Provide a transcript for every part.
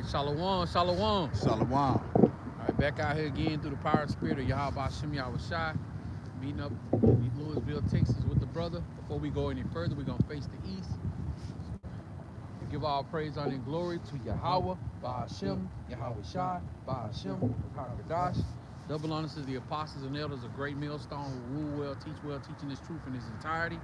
Shalom, shalom. Shalom. All right, back out here again through the power and spirit of Yahweh Hashem Yahushai. Meeting up in Louisville, Texas with the brother. Before we go any further, we're going to face the east. And give all praise, honor, and glory to Yahweh, Ba'ashem, Yahushai, Ba'ashem, HaKadosh. Double honors to the apostles and elders of Great Millstone who rule well, teaching this truth in its entirety.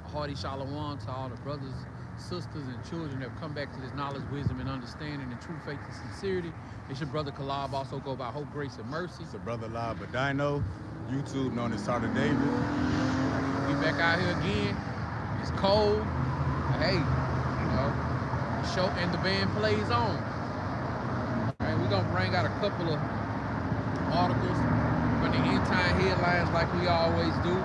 A hearty shalom to all the brothers, sisters, and children that have come back to this knowledge, wisdom, and understanding, and true faith and sincerity. It's your brother Kalab, also go by Hope, Grace, and Mercy. It's a brother Live Badino, YouTube known as Sarda David. We back out here again. It's cold. But hey, you know, the show and the band plays on. All right, we're gonna bring out a couple of articles from the end time headlines like we always do.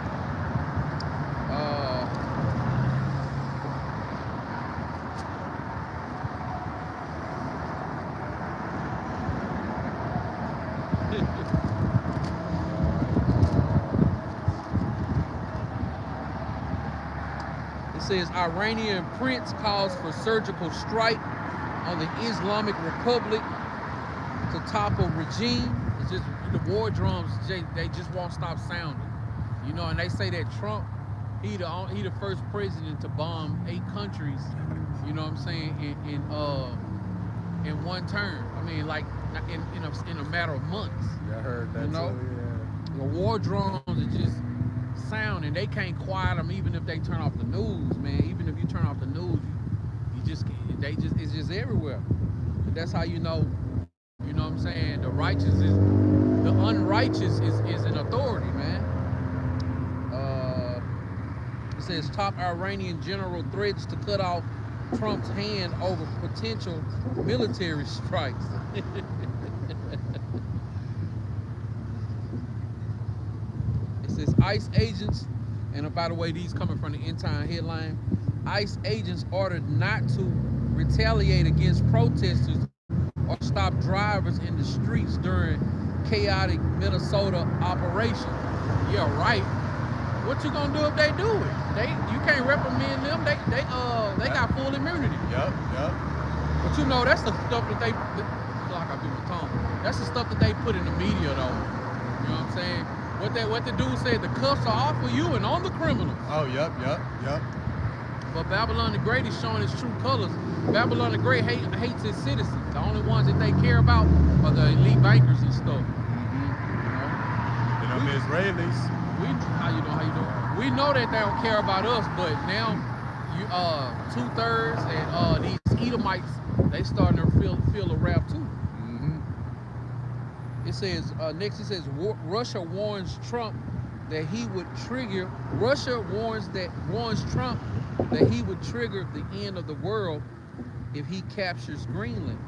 It says Iranian prince calls for surgical strike on the Islamic Republic to topple regime. It's just the war drums, they just won't stop sounding. You know, and they say that Trump, he the first president to bomb 8 countries, you know what I'm saying, in one term. I mean, like in a matter of months. Yeah, I heard that. You know, too, the war drums are just sound, and they can't quiet them even if they turn off the news, man. Even if you turn off the news, it's just everywhere. But that's how you know what I'm saying, the unrighteous is in authority, man. It says top Iranian general threats to cut off Trump's hand over potential military strikes. It says ICE agents, and by the way, these coming from the end time headline, ICE agents ordered not to retaliate against protesters or stop drivers in the streets during chaotic Minnesota operation. Yeah, right. What you gonna do if they do it? You can't reprimand them. They got full immunity. Yep. But you know, that's the stuff that that's the stuff that they put in the media, though. You know what I'm saying? What the dude said, the cuffs are off for you and on the criminals. Oh, yep. But Babylon the Great is showing its true colors. Babylon the Great hates its citizens. The only ones that they care about are the elite bankers and stuff. You know, the Israelis. How you doing? We know that they don't care about us, but now you 2/3 and these Edomites, they starting to feel the wrath too. It says next. It says Russia warns Trump that he would trigger. Russia warns Trump that he would trigger the end of the world if he captures Greenland.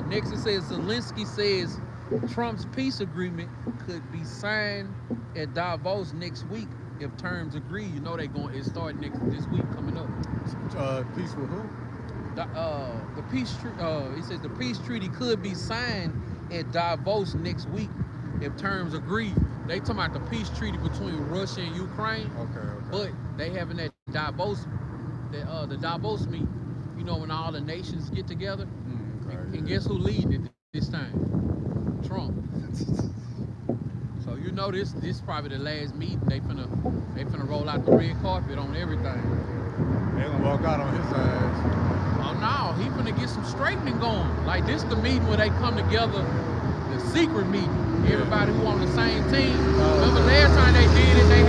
Next it says Zelensky says Trump's peace agreement could be signed at Davos next week if terms agree. You know it started this week coming up. Peace with who? The peace treaty. It says the peace treaty could be signed at Davos next week if terms agree. They talking about the peace treaty between Russia and Ukraine. Okay. But they having that Davos, the Davos meet. You know, when all the nations get together. And guess who leading it this time? Trump. So you know this probably the last meeting. They finna roll out the red carpet on everything. They gonna walk out on his ass. Oh no, he finna get some straightening going. Like this the meeting where they come together, the secret meeting. Everybody who on the same team. Remember last time they did it, they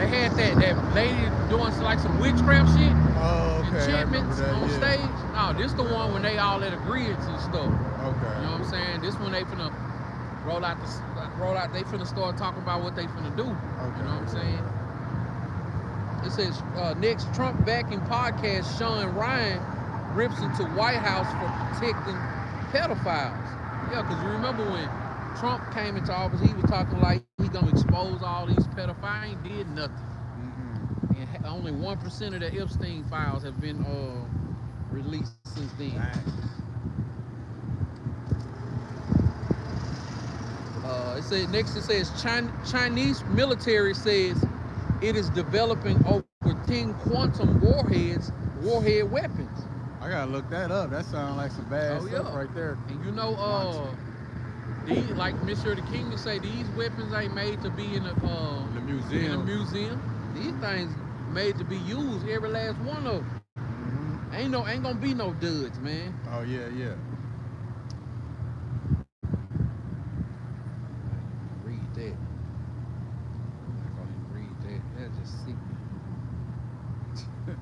had that lady doing some witchcraft shit. Oh, okay. Enchantments on stage. No, this the one when they all at agreements and stuff. Okay. You know what I'm saying? This one they finna roll out. They finna start talking about what they finna do. Okay. You know what I'm saying? It says next Trump backing podcast Sean Ryan rips into White House for protecting pedophiles. Yeah, because you remember when Trump came into office, he was talking like he gonna expose all these pedophiles. He ain't did nothing. And only 1% of the Epstein files have been released since then. It says Chinese military says it is developing over 10 quantum warheads warhead weapons. I gotta look that up. That sounds like some bad Oh, stuff yeah. right there. And you know, these, like Mr. the King would say, these weapons ain't made to be in The a museum. museum. These things made to be used, every last one of them. Mhm. Ain't gonna be no duds, man. Oh yeah, yeah. Read that. I'm not gonna even read that. That just sick me.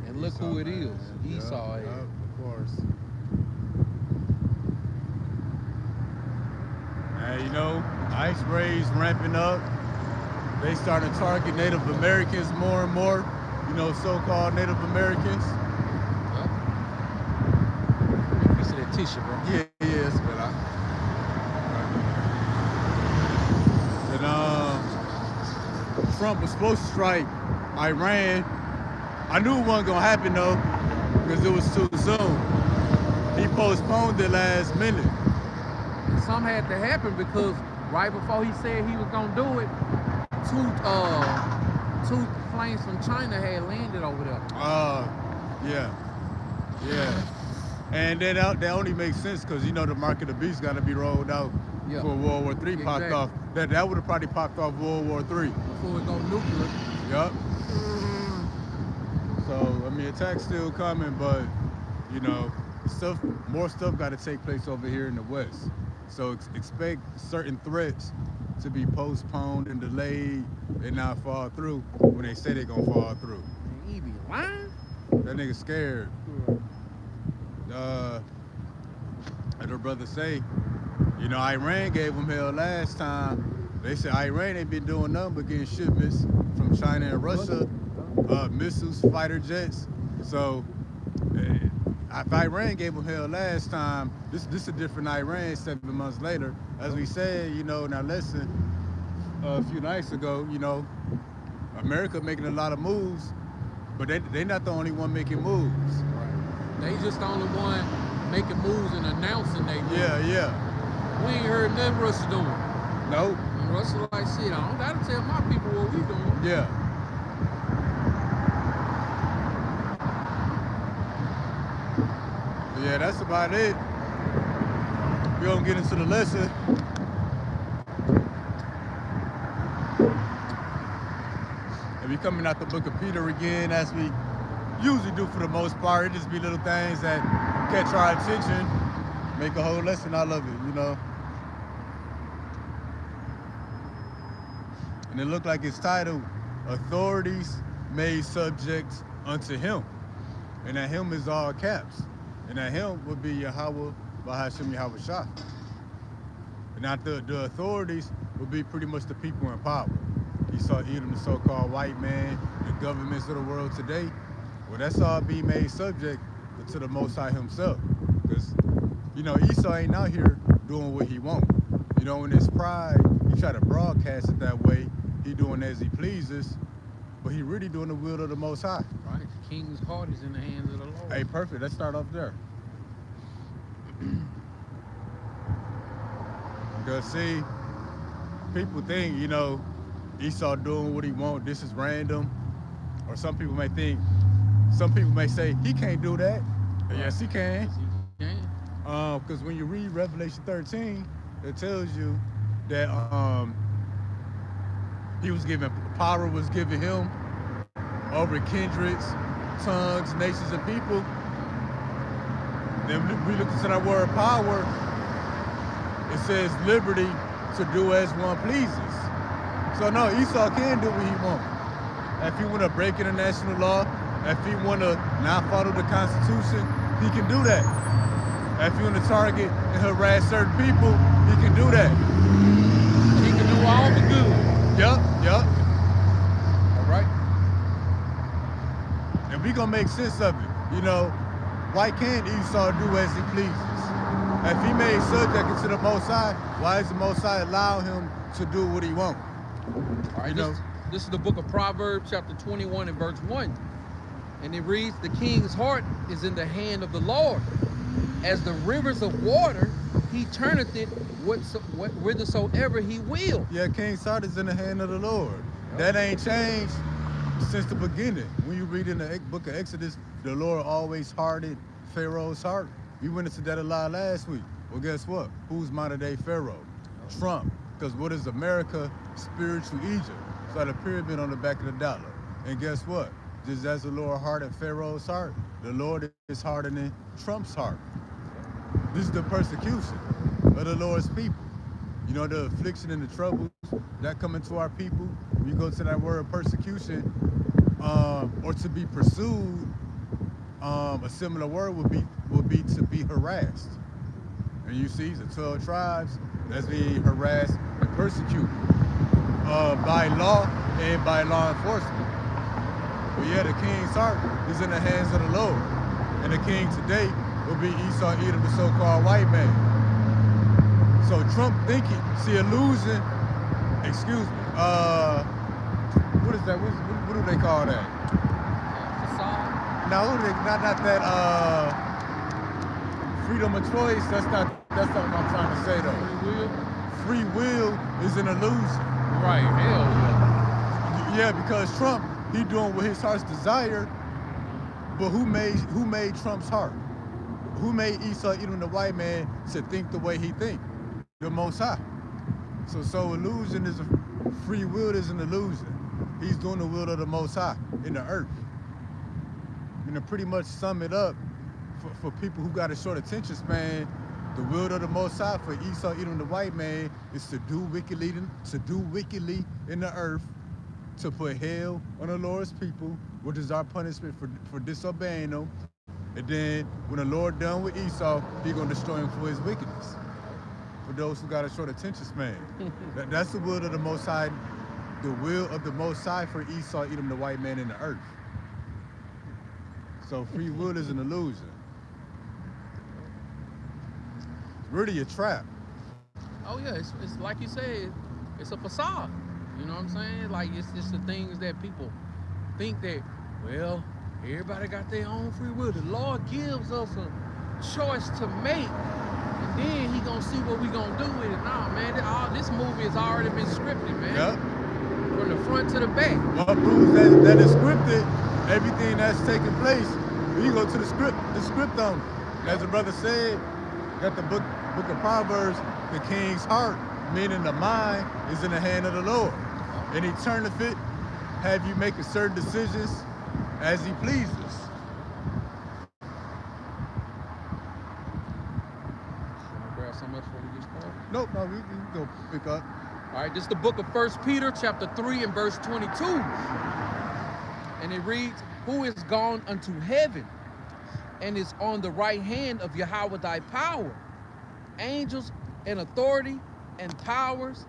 And look who it is. Esau. Yep, of course. And you know, ice rays ramping up. They starting to target Native Americans more and more. You know, so-called Native Americans. Yep. Piece of that tissue, bro. Yeah, yes, but and Trump was supposed to strike Iran. I knew it wasn't gonna happen though, because it was too soon. He postponed it last minute. Something had to happen because right before he said he was gonna do it, two planes from China had landed over there. Yeah. And that only makes sense because you know the mark of the beast got to be rolled out before World War III popped off. That would have probably popped off World War III. Before it go nuclear. Yup. So I mean, attacks still coming, but you know, more stuff got to take place over here in the West. So expect certain threats to be postponed and delayed and not fall through when they say they're gonna fall through. And he be lying. That nigga scared. As her brother say, you know, Iran gave them hell last time. They said Iran ain't been doing nothing but getting shipments from China and Russia, missiles, fighter jets. So if Iran gave them hell last time, this a different Iran 7 months later. As we said, you know, in our lesson a few nights ago, you know, America making a lot of moves, but they not the only one making moves. Right. They just the only one making moves and announcing they moves. Yeah. We ain't heard nothing Russia doing. Nope. And Russia like, shit, I don't gotta tell my people what we doing. Yeah. Yeah, that's about it. We gonna get into the lesson. And we coming out the book of Peter again, as we usually do for the most part. It just be little things that catch our attention, make a whole lesson out of it, you know. And it looked like it's titled, Authorities Made Subject Unto Him. And that him is all caps. And that him would be Yahweh, Bahashim Yahweh Shah. And now the authorities would be pretty much the people in power. You saw Edom, the so-called white man, the governments of the world today. Well, that's all being made subject to the Most High himself. Because, you know, Esau ain't out here doing what he want. You know, in his pride, he try to broadcast it that way. He doing as he pleases, but he really doing the will of the Most High. Right, the king's heart is in the hands of the Lord. Hey, perfect. Let's start off there. Because see, people think, you know, Esau doing what he want, this is random. Or some people may say, he can't do that. Right. Yes, he can. Yes, he can. Because when you read Revelation 13, it tells you that power was given him over kindreds, tongues, nations, and people. Then we look into that word power, it says liberty to do as one pleases. So no, Esau can do what he wants. If he want to break international law, if he want to not follow the Constitution, he can do that. If he want to target and harass certain people, he can do that. He can do all the good. Yup. All right. And we gonna make sense of it. You know, why can't Esau do as he pleases? If he made subject to the Most High, why does the Most High allow him to do what he wants? All right, this is the book of Proverbs, chapter 21 and verse 1. And it reads, the king's heart is in the hand of the Lord. As the rivers of water, he turneth it whithersoever he will. Yeah, king's heart is in the hand of the Lord. Yep. That ain't changed Since the beginning. When you read in the book of Exodus, the Lord always hardened Pharaoh's heart. We went into that a lot last week. Well, guess what? Who's modern day Pharaoh? Trump. Because what is America? Spiritual Egypt. It's like a pyramid on the back of the dollar. And guess what? Just as the Lord hardened Pharaoh's heart, the Lord is hardening Trump's heart. This is the persecution of the Lord's people. You know, the affliction and the troubles that come into our people. When you go to that word persecution, or to be pursued, a similar word would be to be harassed. And you see the 12 tribes that's being harassed and persecuted by law and by law enforcement. But yeah, the king's heart is in the hands of the Lord. And the king today will be Esau, Edom, the so-called white man. So Trump thinking, see, illusion, excuse me, what is that? What do they call that? Facade. No, not that freedom of choice. That's not what I'm trying to say though. Free will. Free will is an illusion. Right. Hell yeah. Yeah, because Trump, he doing what his heart's desire. But who made Trump's heart? Who made Esau, Edom, the white man, to think the way he think? The Most High. So illusion is free will is an illusion. He's doing the will of the Most High in the earth. And to pretty much sum it up, for people who got a short attention span, the will of the Most High for Esau, Edom, the white man, is to do wickedly in the earth, to put hell on the Lord's people, which is our punishment for disobeying them. And then when the Lord done with Esau, he's gonna destroy him for his wickedness. For those who got a short attention span. That's the will of the Most High, the will of the Most High for Esau, Edom, the white man in the earth. So free will is an illusion. It's really a trap. Oh yeah, it's like you said, it's a facade. You know what I'm saying? Like it's just the things that people think that, well, everybody got their own free will. The Lord gives us a choice to make, and then he gonna see what we gonna do with it. Nah, man, this movie has already been scripted, man. Yep. From the front to the back. What proves that it's scripted, everything that's taking place, when you go to the script on it. As the brother said, that the book of Proverbs, the king's heart, meaning the mind, is in the hand of the Lord. And he turneth it, have you making certain decisions as he pleases. Grab something else before we get started? Nope, no, we can go pick up. All right, this is the book of 1 Peter, chapter 3 and verse 22. And it reads, who is gone unto heaven and is on the right hand of Yahweh thy power, angels and authority and powers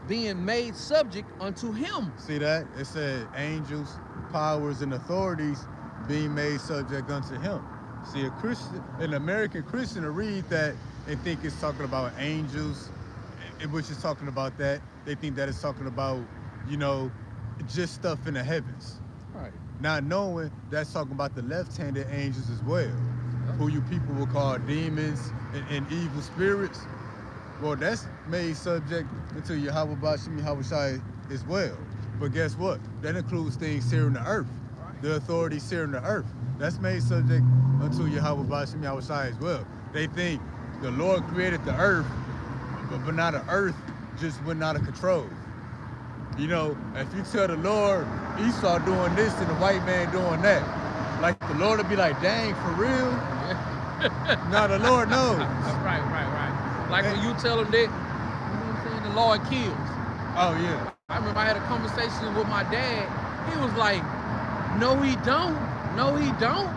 being made subject unto him. See that? It said angels, powers, and authorities being made subject unto him. See, a Christian, an American Christian will read that and think it's talking about angels, which is talking about that. They think that it's talking about, you know, just stuff in the heavens. Right. Not knowing that's talking about the left-handed angels as well, who you people will call demons and evil spirits. Well, that's made subject unto Yahweh Bashim Yahweh Shai as well. But guess what? That includes things here on the earth. The authorities here on the earth. That's made subject unto Yahweh Bashim Yahweh Shai as well. They think the Lord created the earth, but now the earth just went out of control. You know, if you tell the Lord, Esau doing this and the white man doing that, like the Lord will be like, dang, for real? No, the Lord knows. Right. Like when you tell him that, you know what I'm saying, the Lord kills. Oh, yeah. I remember I had a conversation with my dad. He was like, no, he don't. No, he don't.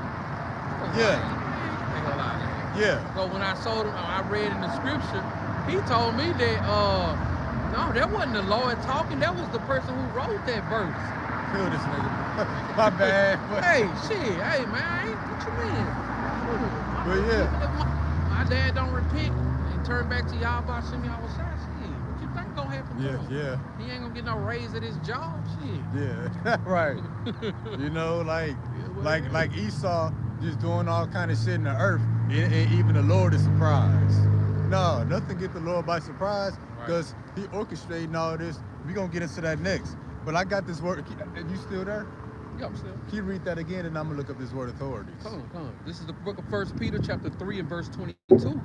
Yeah. Yeah. So when I told him, I read in the scripture, he told me that, no, that wasn't the Lord talking. That was the person who wrote that verse. Kill this nigga. My bad. Hey, shit. Hey, man. What you mean? But yeah. If my dad don't repent and turn back to Yahweh Shem Yahweh Shai, shit. What you think gonna happen to him? Yeah. He ain't gonna get no raise at his job, shit. Yeah. Right. You know, like Esau just doing all kind of shit in the earth, and even the Lord is surprised. No, nothing get the Lord by surprise, because he orchestrating all this. We're gonna get into that next. But I got this word. Are you still there? Yeah, I'm still. Can you read that again, and I'm gonna look up this word authorities. Come on. This is the book of 1 Peter chapter 3 and verse 22.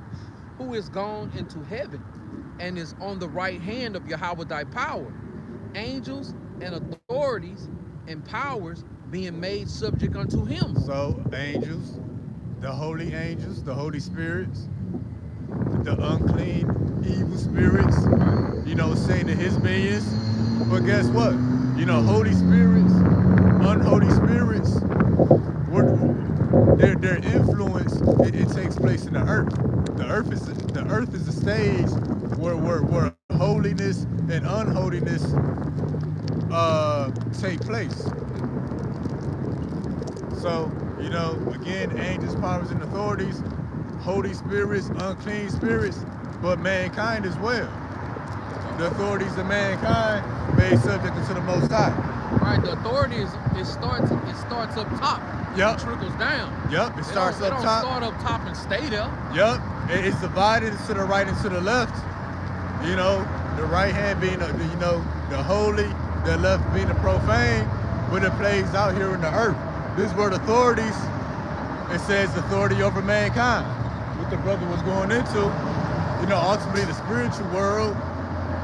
Who is gone into heaven and is on the right hand of Yahweh thy power. Angels and authorities and powers being made subject unto him. So angels, the Holy Spirits, the unclean, evil spirits, Satan and his minions. But guess what? Holy spirits, unholy spirits, their influence, it takes place in the earth. The earth is a stage where holiness and unholiness take place. So, again, angels, powers, and authorities, holy spirits, unclean spirits, but mankind as well. The authorities of mankind made subject to the Most High. Right, the authority it starts up top. Yep. It trickles down. Yep, it starts up top. It don't start up top and stay there. Yep, it's divided to the right and to the left. The right hand being the holy, the left being the profane, but it plays out here in the earth. This word authorities, it says authority over mankind. What the brother was going into, ultimately the spiritual world,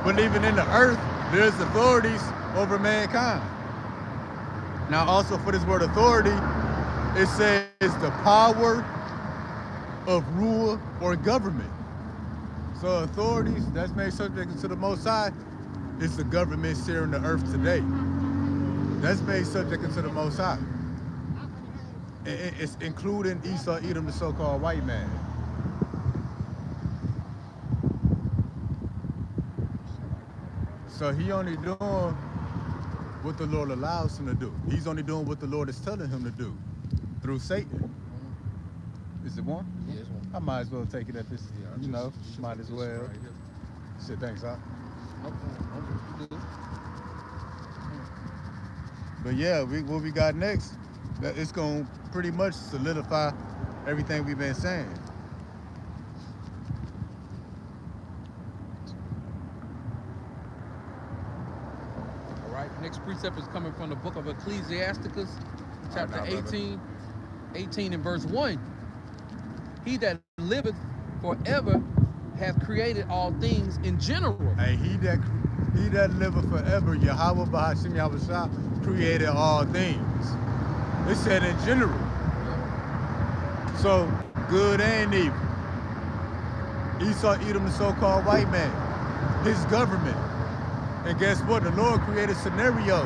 but even in the earth, there's authorities over mankind. Now also for this word authority, it says the power of rule or government. So authorities that's made subject to the Most High is the governments here on the earth today. That's made subject to the Most High. It's including Esau, Edom, the so-called white man. So he only doing what the Lord allows him to do. He's only doing what the Lord is telling him to do through Satan. Is it one? Yeah, it's one. I might as well take it at this, might as well. Right here. Shit, thanks, huh? Okay. But yeah, what we got next, it's going to pretty much solidify everything we've been saying. All right, next precept is coming from the book of Ecclesiasticus, chapter 18 and verse 1. He that liveth forever hath created all things in general. And he that liveth forever, Yahweh Bahashim Yahushua, created all things. It said in general. So good and evil. Esau, Edom, the so-called white man, his government. And guess what? The Lord created scenarios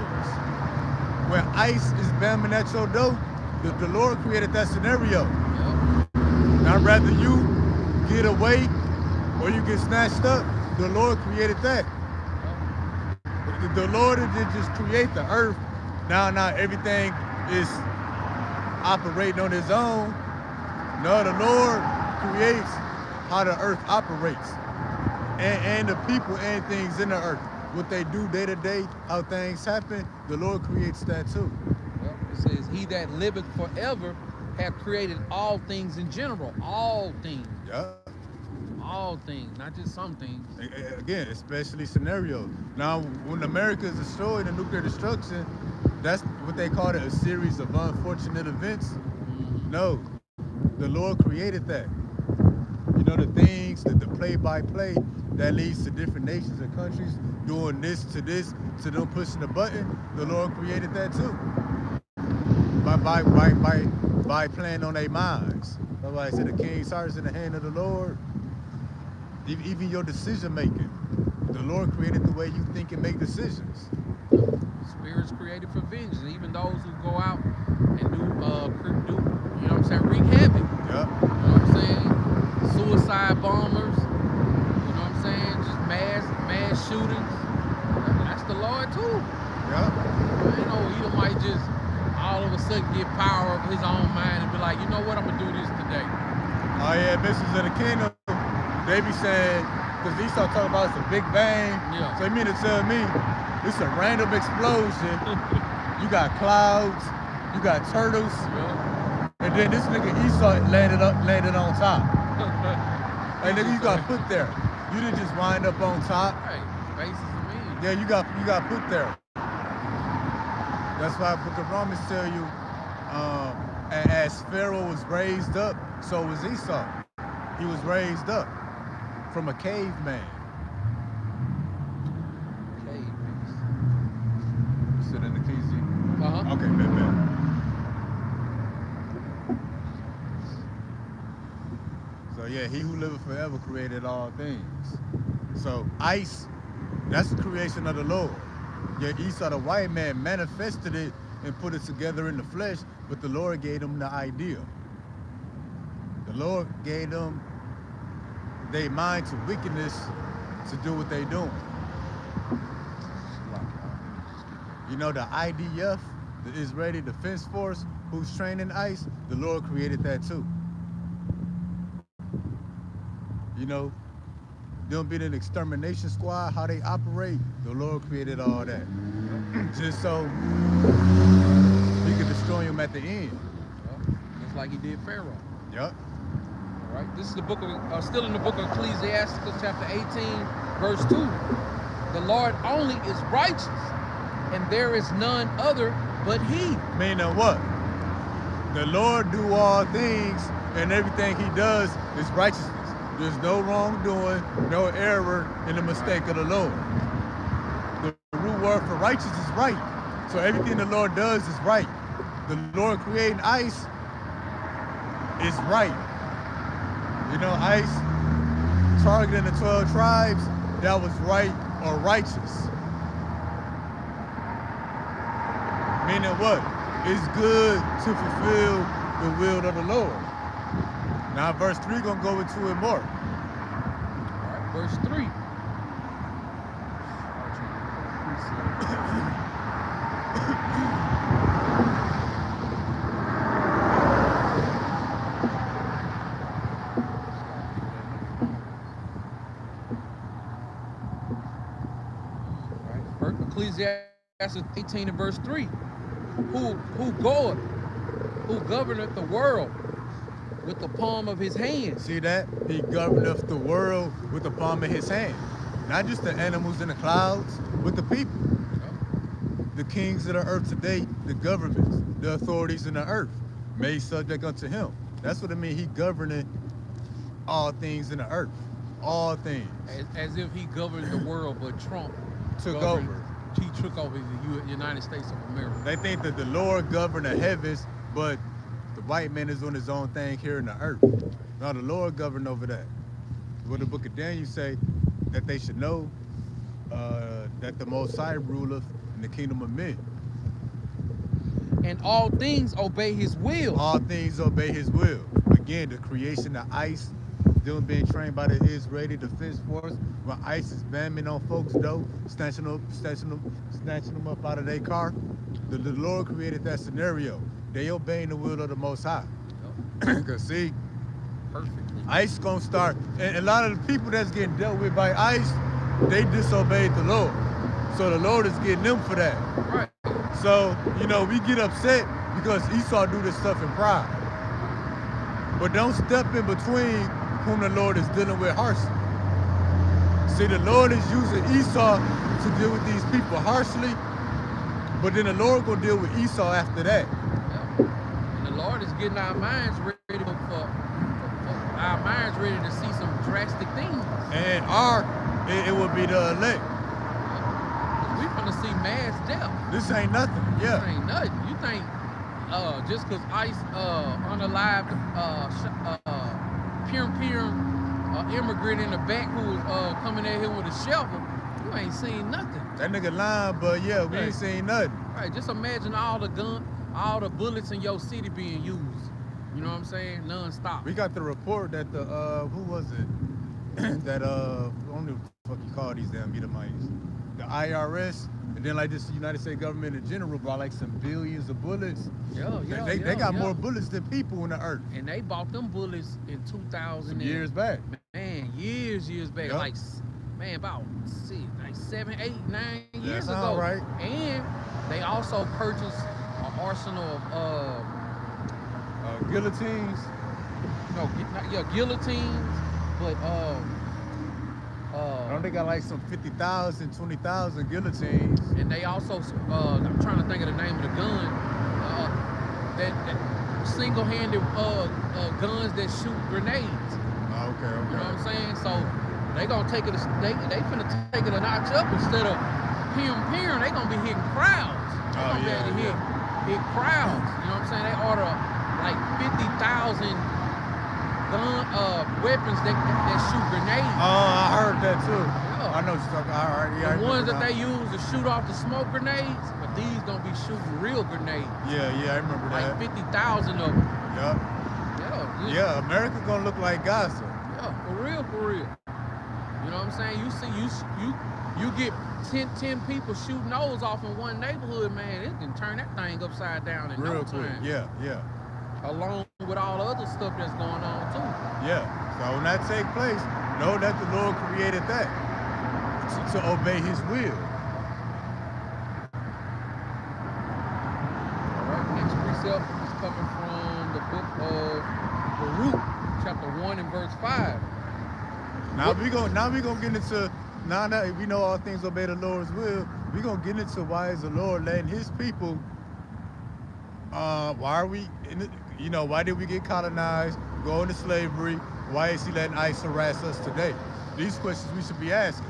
where ice is bamming at your door. The Lord created that scenario. Now, rather you get away or you get snatched up, the Lord created that. The Lord didn't just create the earth. Now everything is operating on its own. No, the Lord creates how the earth operates. And the people and things in the earth. What they do day to day, how things happen, the Lord creates that too. It says, he that liveth forever hath created all things in general. All things. Yeah. All things, not just some things. Again, especially scenarios. Now, when America is destroyed in nuclear destruction, that's what they call it, a series of unfortunate events. No, the Lord created that. The things, the play-by-play that leads to different nations and countries doing this, to them pushing the button, the Lord created that too. By playing on their minds. Somebody said the king's heart is in the hand of the Lord. Even your decision making, the Lord created the way you think and make decisions. Spirits created for vengeance. Even those who go out and do wreak havoc. Yeah. You know what I'm saying? Suicide bombers. You know what I'm saying? Just mass shootings. That's the Lord too. Yeah. He might just all of a sudden get power of his own mind and be like, you know what, I'm gonna do this today. Oh yeah, Mrs. of the Kingdom. They be saying, because they start talking about it's a big bang. Yeah. So you mean to tell me it's a random explosion? You got clouds, you got turtles, and then this nigga Esau landed on top. And nigga, you got put there. You didn't just wind up on top. Right, faces of men. Yeah, you got put there. That's why Book of Romans tell you, as Pharaoh was raised up, so was Esau. He was raised up from a caveman. You said in the KZ? Uh-huh. Okay, bet. So yeah, he who liveth forever created all things. So ice, that's the creation of the Lord. Yeah, Esau, the white man, manifested it and put it together in the flesh, but the Lord gave them the idea. The Lord gave them their mind to wickedness to do what they doing. You know, the IDF, the Israeli Defense Force, who's training ICE, the Lord created that too. You know, them being an extermination squad, how they operate, the Lord created all that. Just so he could destroy him at the end. Just like he did Pharaoh. Yep. All right. This is the book of, still in the book of Ecclesiastes, chapter 18, verse 2. The Lord only is righteous, and there is none other but he. Meaning what? The Lord do all things, and everything he does is righteousness. There's no wrongdoing, no error in the mistake of the Lord. The root word for righteous is right. So everything the Lord does is right. The Lord creating ice is right. You know, ice targeting the 12 tribes, that was right or righteous. Meaning what? It's good to fulfill the will of the Lord. Now verse 3 gonna go into it more. All right, verse 3. Ecclesiastes 18 and verse 3. Who goeth, who governeth the world with the palm of his hand. See that? He governeth the world with the palm of his hand. Not just the animals in the clouds, but the people. The kings of the earth today, the governments, the authorities in the earth, made subject unto him. That's what it means. He governed all things in the earth. All things. As if he governed the world, but Trump took over. He took over the United States of America. They think that the Lord governed the heavens, but the white man is on his own thing here in the earth. Now the Lord governed over that. What the book of Daniel say, that they should know that the Most High ruleth in the kingdom of men. And all things obey his will. All things obey his will. Again, the creation of ICE, them being trained by the Israeli Defense Force, when ICE is bamming on folks' door, snatching them up out of their car. The Lord created that scenario. They obeying the will of the Most High. Because see, perfectly. ICE gonna start, and a lot of the people that's getting dealt with by ICE, they disobeyed the Lord. So the Lord is getting them for that. Right. So, you know, we get upset because Esau do this stuff in pride. But don't step in between whom the Lord is dealing with harshly. See, the Lord is using Esau to deal with these people harshly, but then the Lord will deal with Esau after that. Yeah. And the Lord is getting our minds ready to see some drastic things. And it will be the elect. We're gonna see mass death. This ain't nothing. Yeah. This ain't nothing. You think just because ICE unalived immigrant in the back who was coming at him with a shovel, you ain't seen nothing. That nigga lying, but yeah, we ain't seen nothing. Right, just imagine all the bullets in your city being used. You know what I'm saying? Non-stop. We got the report that the who was it? That I don't know what the fuck you call these damn Edomites. The IRS, and then like this United States government in general bought like some billions of bullets. They got more bullets than people in the earth. And they bought them bullets in 2000. Some years back. Man, years back. Yep. Like, man, about 7, 8, 9 years That's ago. right. And they also purchased an arsenal of guillotines. No, guillotines, but Don't they got like some 50,000, 20,000 guillotines? And they also, I'm trying to think of the name of the gun, that single-handed guns that shoot grenades. Okay. You know what I'm saying? So they gonna take it. They finna take it a notch up. Instead of peering, they gonna be hitting crowds. They gonna be able to hit crowds. You know what I'm saying? They order like 50,000 weapons that shoot grenades. I heard that too. Yeah. I know what you're talking. All right, yeah. The ones that they use to shoot off the smoke grenades, but these gonna be shooting real grenades. Yeah, I remember that. Like 50,000 of them. Yep. Yeah, America gonna look like Gaza. Yeah, for real. You know what I'm saying? You get 10 people shooting those off in one neighborhood, man, it can turn that thing upside down in no time. Yeah. Along with all the other stuff that's going on too. Yeah. So when that take place, know that the Lord created that to obey His will. All right, next precept is coming from the book of Baruch, chapter 1 and verse 5. Now we gonna get into that we know all things obey the Lord's will. We gonna get into why is the Lord letting His people? Why are we? Why did we get colonized? Go into slavery? Why is He letting ICE harass us today? These questions we should be asking.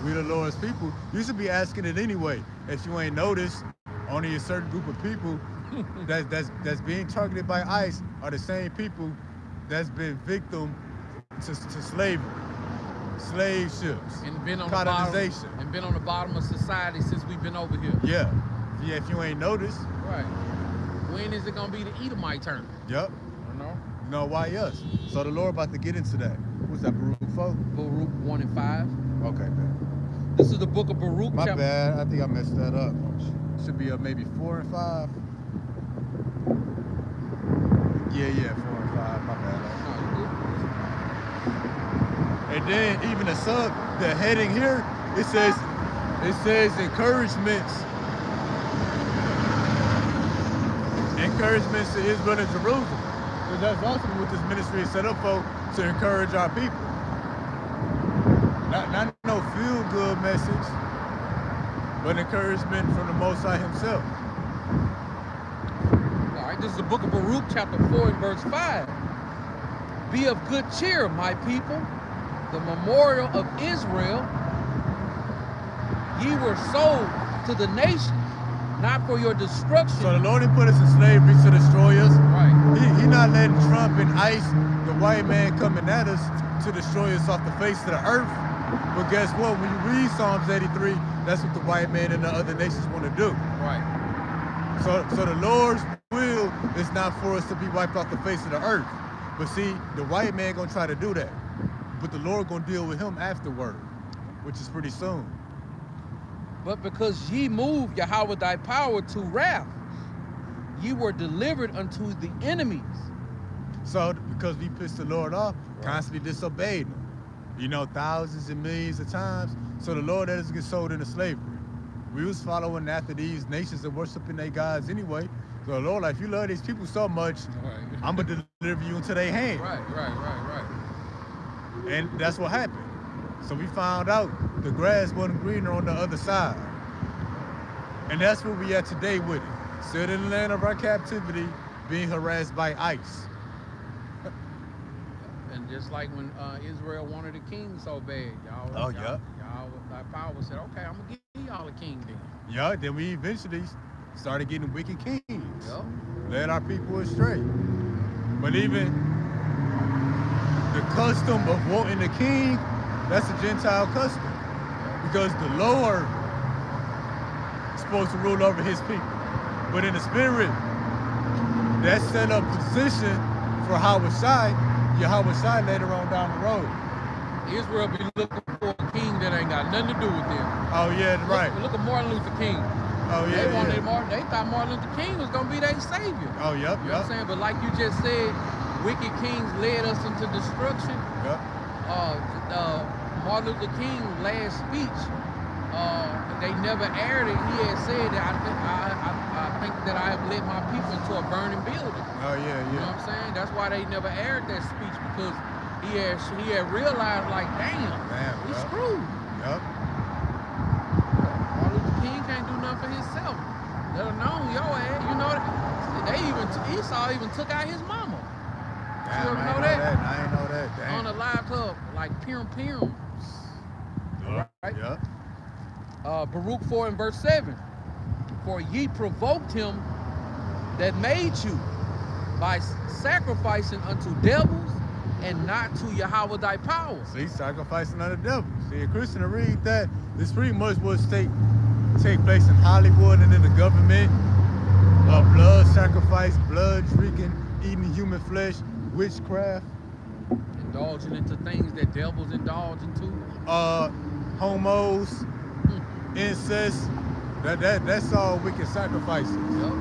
We the Lord's people. You should be asking it anyway. If you ain't noticed, only a certain group of people that's being targeted by ICE are the same people that's been victim to slavery, slave ships, and been on colonization, been on the bottom of society since we've been over here. Yeah. If you ain't noticed, right? When is it gonna be the Edomite turn? Yep. You know why us? So the Lord about to get into that. What's that, Baruch 4? Baruch 1 and 5. Okay, man. This is the book of Baruch. My bad. I think I messed that up. Should be maybe 4 and 5. Yeah, 4 and 5. My bad. And then even the heading here, it says encouragements to Israel and Jerusalem. Because that's also what this ministry is set up for, to encourage our people. Not no feel-good message, but encouragement from the Most High Himself. All right, this is the book of Baruch, chapter 4 and verse 5. Be of good cheer, my people. The memorial of Israel, ye were sold to the nations, not for your destruction. So the Lord didn't put us in slavery to destroy us. Right. He not letting Trump and ICE, the white man, coming at us to destroy us off the face of the earth. But guess what? When you read Psalms 83, that's what the white man and the other nations want to do. Right. So the Lord's will is not for us to be wiped off the face of the earth. But see, the white man gonna try to do that. But the Lord gonna deal with him afterward, which is pretty soon. But because ye moved Yahweh thy power to wrath, ye were delivered unto the enemies. So because we pissed the Lord off, constantly disobeyed Him, thousands and millions of times. So the Lord let us get sold into slavery. We was following after these nations and worshiping their gods anyway. So the Lord, like, if you love these people so much, I'm gonna deliver you into their hand. Right. And that's what happened. So we found out the grass wasn't greener on the other side. And that's where we at today with it. Still in the land of our captivity, being harassed by ICE. And just like when Israel wanted a king so bad, y'all thy power said, okay, I'm gonna give y'all a king then. Yeah, then we eventually started getting wicked kings. Yep. Led our people astray. But even the custom of wanting a king, that's a Gentile custom. Because the Lord is supposed to rule over His people. But in the spirit, that set up position for Yahweh Shai later on down the road. Israel be looking for a king that ain't got nothing to do with them. Oh yeah, right. Look at Martin Luther King. Oh yeah, They thought Martin Luther King was gonna be their savior. Oh yep. You know what I'm saying? But like you just said, wicked kings led us into destruction. Yep. Martin Luther King last speech, they never aired it. He had said that I think that I have led my people into a burning building. Oh yeah. You know what I'm saying? That's why they never aired that speech, because he had realized like, damn, he's screwed. Yep. Martin Luther King can't do nothing for himself. Let alone your ass. You know, Esau even took out his mama. Damn, you ever I know ain't that? I ain't know that. Damn. On a laptop, like Pirum. Right? Yep. Baruch 4 and verse 7. For ye provoked him that made you by sacrificing unto devils and not to Yahweh thy power. See, sacrificing unto the devil. See, a Christian to read that, this pretty much what take place in Hollywood and in the government. Blood sacrifice, blood drinking, eating human flesh, witchcraft. Indulging into things that devils indulge into. Homos, incest. That's all wicked sacrifices. Yep.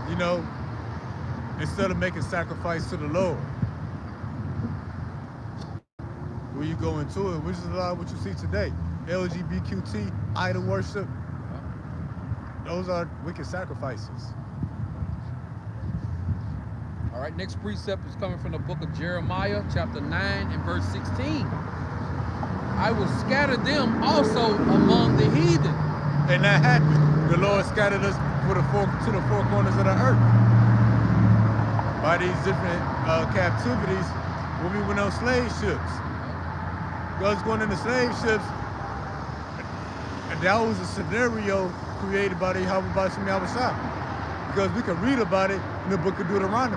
You know, instead of making sacrifice to the Lord. When you go into it, which is a lot of what you see today. LGBTQT, idol worship. Those are wicked sacrifices. All right, next precept is coming from the book of Jeremiah, chapter 9 and verse 16. I will scatter them also among the heathen. And that happened. The Lord scattered us to the four corners of the earth. By these different captivities when we went on slave ships. Us going into slave ships, and that was a scenario created by the Yahweh Bashim Yahushua. Because we can read about it in the book of Deuteronomy.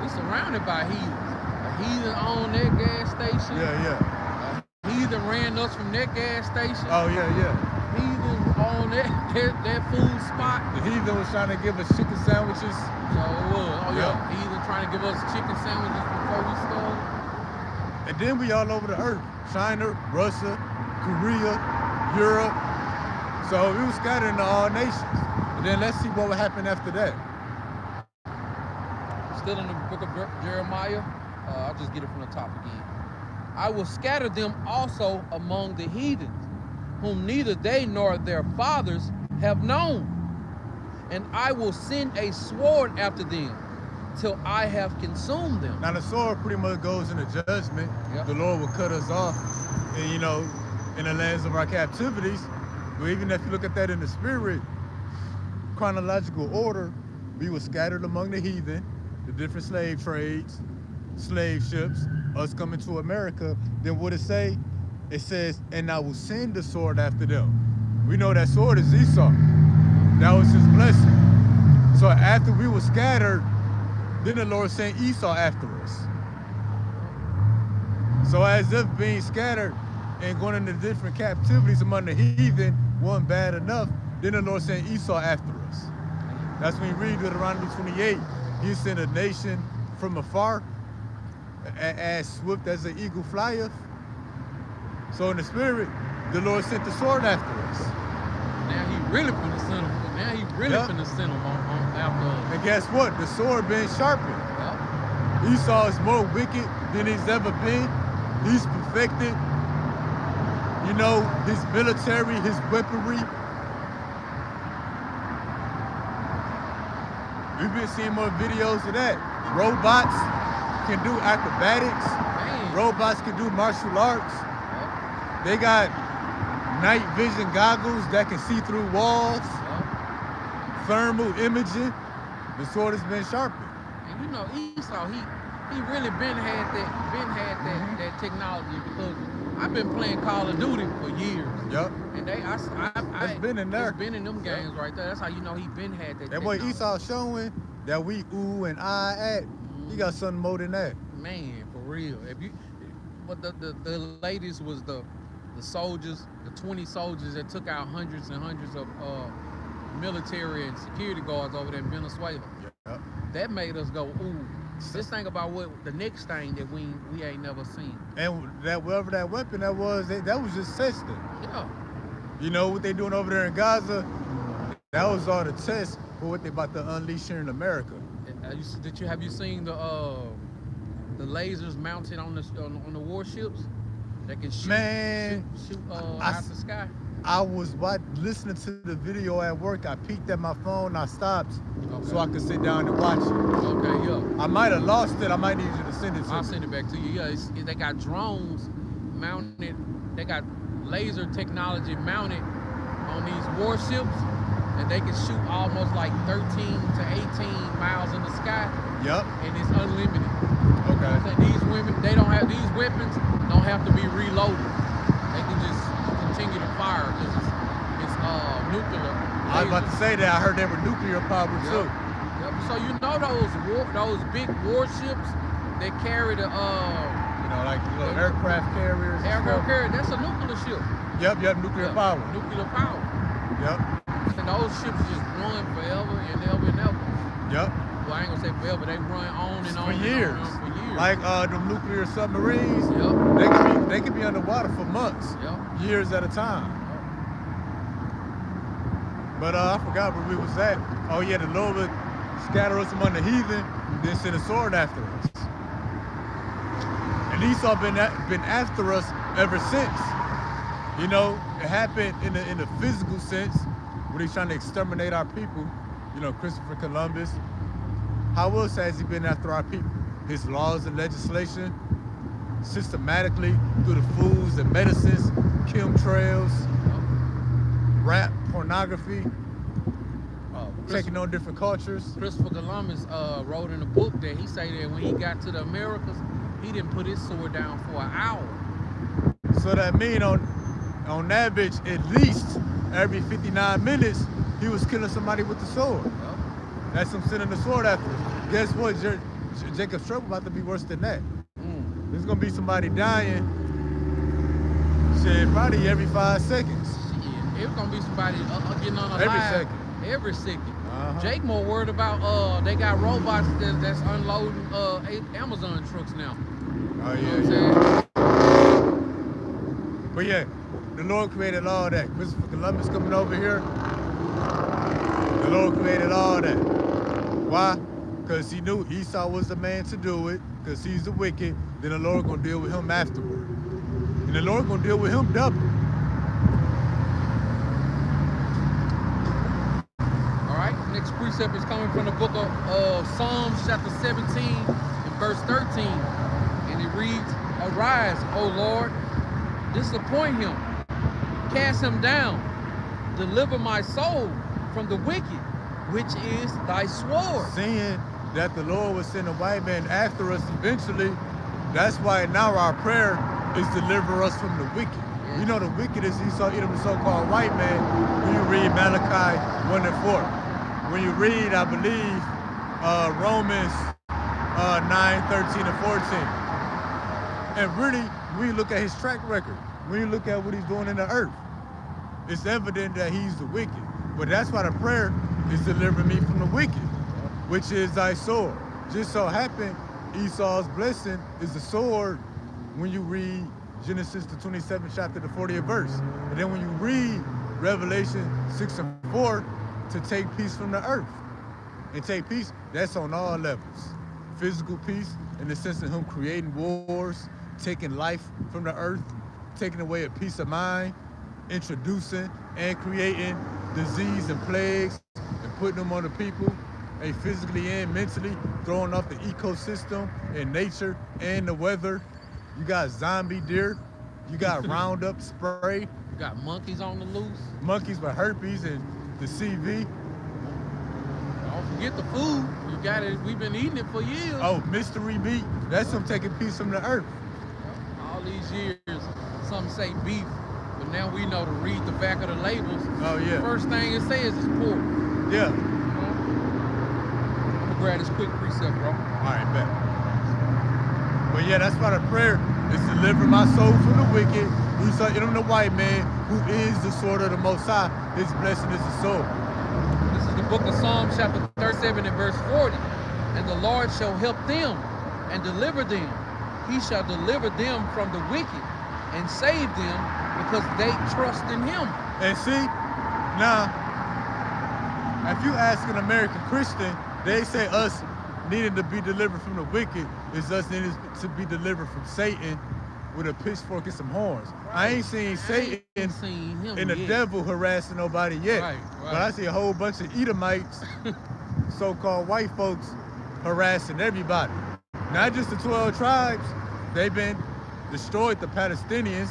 We surrounded by heathens. A heathen owned that gas station. Yeah. A heathen ran us from that gas station. Oh, yeah. Heathen owned that food spot. The heathen was trying to give us chicken sandwiches. So it was. Oh, yeah. Heathen trying to give us chicken sandwiches before we started. And then we all over the earth. China, Russia, Korea, Europe. So we were scattered into all nations. And then let's see what would happen after that. Still in the book of Jeremiah. I'll just get it from the top again. I will scatter them also among the heathens, whom neither they nor their fathers have known. And I will send a sword after them, till I have consumed them. Now the sword pretty much goes into judgment. Yep. The Lord will cut us off, and in the lands of our captivities. But even if you look at that in the spirit, chronological order, we were scattered among the heathen, the different slave trades, slave ships, us coming to America. Then what it say? It says, and I will send the sword after them. We know that sword is Esau. That was his blessing. So after we were scattered, then the Lord sent Esau after us. So as if being scattered and going into different captivities among the heathen wasn't bad enough, then the Lord sent Esau after us. That's when you read Deuteronomy 28. He sent a nation from afar, as swift as an eagle flieth. So in the spirit, the Lord sent the sword after us. Now he really finna send them. Now he really finna send them on after us. And guess what? The sword being sharpened. Yep. Esau is more wicked than he's ever been. He's perfected. His military, his weaponry. We've been seeing more videos of that. Robots can do acrobatics. Man. Robots can do martial arts. Yep. They got night vision goggles that can see through walls. Yep. Thermal imaging. The sword has been sharpened. And Esau, he really been had that technology, because I've been playing Call of Duty for years. Yep. And it's been in there. It's been in them games right there. That's how you know he been had that. That boy Esau showing that we ooh and I at. He got something more than that. Man, for real. But the latest was the soldiers, the 20 soldiers that took out hundreds and hundreds of military and security guards over there in Venezuela. Yep. That made us go, ooh. Just think about what the next thing that we ain't never seen. And that whatever that weapon that was just testing. Yeah. You know what they doing over there in Gaza? That was all the tests for what they about to unleash here in America. Have you seen the lasers mounted on the warships that can shoot out the sky? I was listening to the video at work. I peeked at my phone. I stopped so I could sit down and watch it. Okay, yeah. I might have lost it. I might need you to send it to me. I'll send it back to you. Yeah, they got drones mounted. They got laser technology mounted on these warships, and they can shoot almost like 13 to 18 miles in the sky. Yep. And it's unlimited. Okay. So these weapons don't have to be reloaded. They can just continue to fire because it's nuclear. I was about to say that. I heard they were nuclear powered too. Yep. So you know those big warships that carry the like little aircraft carriers. Aircraft carrier, that's a nuclear ship. Yep, nuclear power. Nuclear power. Yep. And those ships just run forever and ever and ever. Yep. Well, I ain't gonna say forever. They run on and on for years. For years. Like the nuclear submarines. Yep. They could be underwater for months. Yep. Years at a time. Yep. But I forgot where we was at. Oh yeah, the Lord would scatter us among the heathen, then send a sword after us. And Esau been after us ever since. You know, it happened in the physical sense when he's trying to exterminate our people. You know, Christopher Columbus. How else has he been after our people? His laws and legislation, systematically through the foods and medicines, chemtrails, rap, pornography, taking on different cultures. Christopher Columbus wrote in a book that he said that when he got to the Americas, he didn't put his sword down for an hour. So that means on average, at least every 59 minutes, he was killing somebody with the sword. Yep. That's him sending the sword after him. Guess what? Jacob's trouble about to be worse than that. There's gonna be somebody dying, shit, probably every 5 seconds. Shit, it's gonna be somebody getting on a every live second. Every second. Uh-huh. Jake more worried about they got robots that's unloading Amazon trucks now. Oh You yeah, know what I'm But yeah, the Lord created all that. Christopher Columbus coming over here, the Lord created all that. Why? Because he knew Esau was the man to do it, because he's the wicked. Then the Lord gonna deal with him afterward. And the Lord gonna deal with him double. All right, next precept is coming from the book of Psalms chapter 17 and verse 13. And it reads, "Arise, O Lord, disappoint him, cast him down, deliver my soul from the wicked, which is thy sword." Seeing that the Lord would send a white man after us eventually, that's why now our prayer is deliver us from the wicked. Yes. You know the wicked is Esau, Edom, the so-called white man, when you read Malachi 1 and 4. When you read, I believe, Romans 9, 13 and 14. And really, when you look at his track record, when you look at what he's doing in the earth, it's evident that he's the wicked. But that's why the prayer is deliver me from the wicked, which is thy sword. Just so happened, Esau's blessing is the sword when you read Genesis the 27th chapter, the 40th verse. And then when you read Revelation 6 and 4, to take peace from the earth. And take peace, that's on all levels. Physical peace, in the sense of him creating wars, taking life from the earth, taking away a peace of mind, introducing and creating disease and plagues and putting them on the people, and physically and mentally, throwing off the ecosystem and nature and the weather. You got zombie deer, you got Roundup spray. You got monkeys on the loose. Monkeys with herpes and the CV. Don't forget the food. You got it. We've been eating it for years. Oh, mystery meat. That's them taking peace from the earth. All these years, some say beef, but now we know to read the back of the labels. Oh yeah. First thing it says is pork. Yeah. I'm gonna grab this quick precept, bro. All right, bet. But yeah, that's why the prayer is deliver my soul from the wicked. Esau, Edom, the white man, who is the sword of the Most High. His blessing is the sword. This is the book of Psalms chapter 37 and verse 40. "And the Lord shall help them and deliver them. He shall deliver them from the wicked and save them because they trust in him." And see, now, if you ask an American Christian, they say us needing to be delivered from the wicked is us needing to be delivered from Satan, with a pitchfork and some horns. I ain't seen Satan seen him and the yet. devil harassing nobody yet. Right. But I see a whole bunch of Edomites, so-called white folks, harassing everybody. Not just the 12 tribes. They've been destroyed, the Palestinians,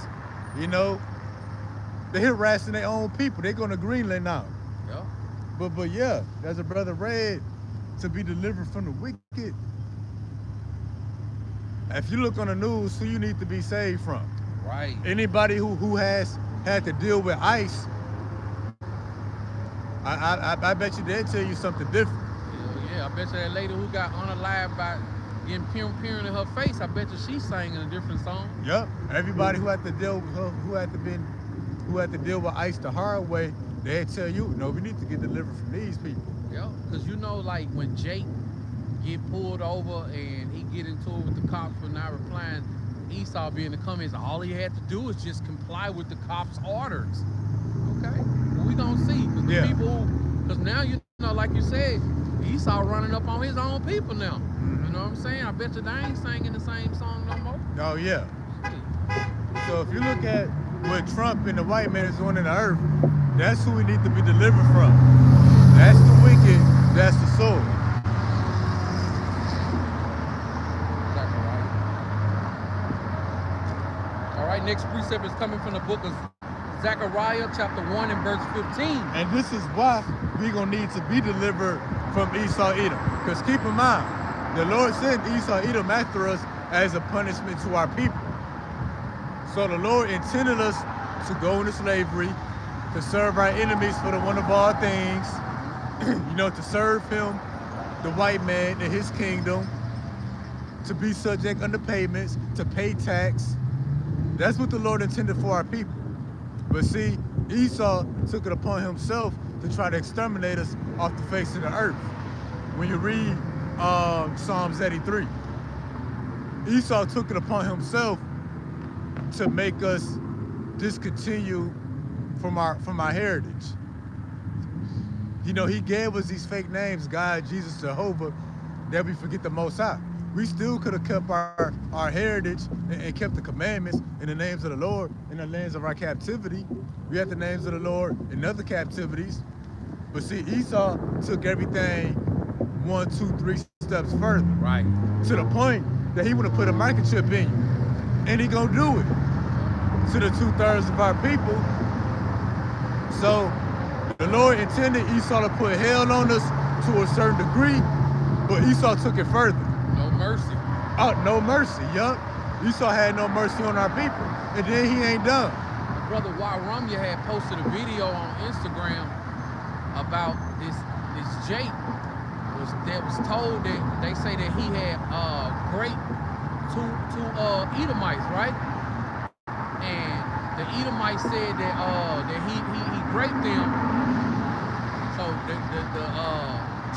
you know. They're harassing their own people. They're going to Greenland now. Yeah. But yeah, as a brother read, to be delivered from the wicked. If you look on the news, who you need to be saved from? Right. Anybody who has had to deal with ICE, I bet you they'll tell you something different. Yeah, I bet you that lady who got unalived by getting peering in her face, I bet you she's singing a different song. Yep. Everybody who had to deal with ICE the hard way, they'll tell you, no, we need to get delivered from these people. Yeah, because you know, like when Jake get pulled over and he get into it with the cops for not replying, Esau be in the comments, all he had to do is just comply with the cops' orders. Okay, well, we gonna see, because the people, because now, you know, like you said, Esau running up on his own people now. You know what I'm saying? I bet you they ain't singing the same song no more. Oh yeah. So if you look at what Trump and the white man is doing in the earth, that's who we need to be delivered from. That's the wicked, that's the soul. All right, next precept is coming from the book of Zechariah, chapter 1 and verse 15. And this is why we're going to need to be delivered from Esau Edom. Because keep in mind, the Lord sent Esau Edom after us as a punishment to our people. So the Lord intended us to go into slavery, to serve our enemies for the one of all things, you know, to serve him, the white man, in his kingdom, to be subject under payments, to pay tax. That's what the Lord intended for our people. But see, Esau took it upon himself to try to exterminate us off the face of the earth. When you read Psalms 83, Esau took it upon himself to make us discontinue from our heritage. You know, he gave us these fake names, God, Jesus, Jehovah, that we forget the Most High. We still could have kept our heritage and kept the commandments in the names of the Lord in the lands of our captivity. We had the names of the Lord in other captivities. But see, Esau took everything 1, 2, 3 steps further. Right. To the point that he would have put a microchip in you. And he gonna do it to the 2/3 of our people. So the Lord intended Esau to put hell on us to a certain degree, but Esau took it further. No mercy. Oh, no mercy, yup. Esau had no mercy on our people. And then he ain't done. Brother Warumya had posted a video on Instagram about this Jake that was told that they say that he had raped two Edomites, right? And the Edomites said that he raped them. So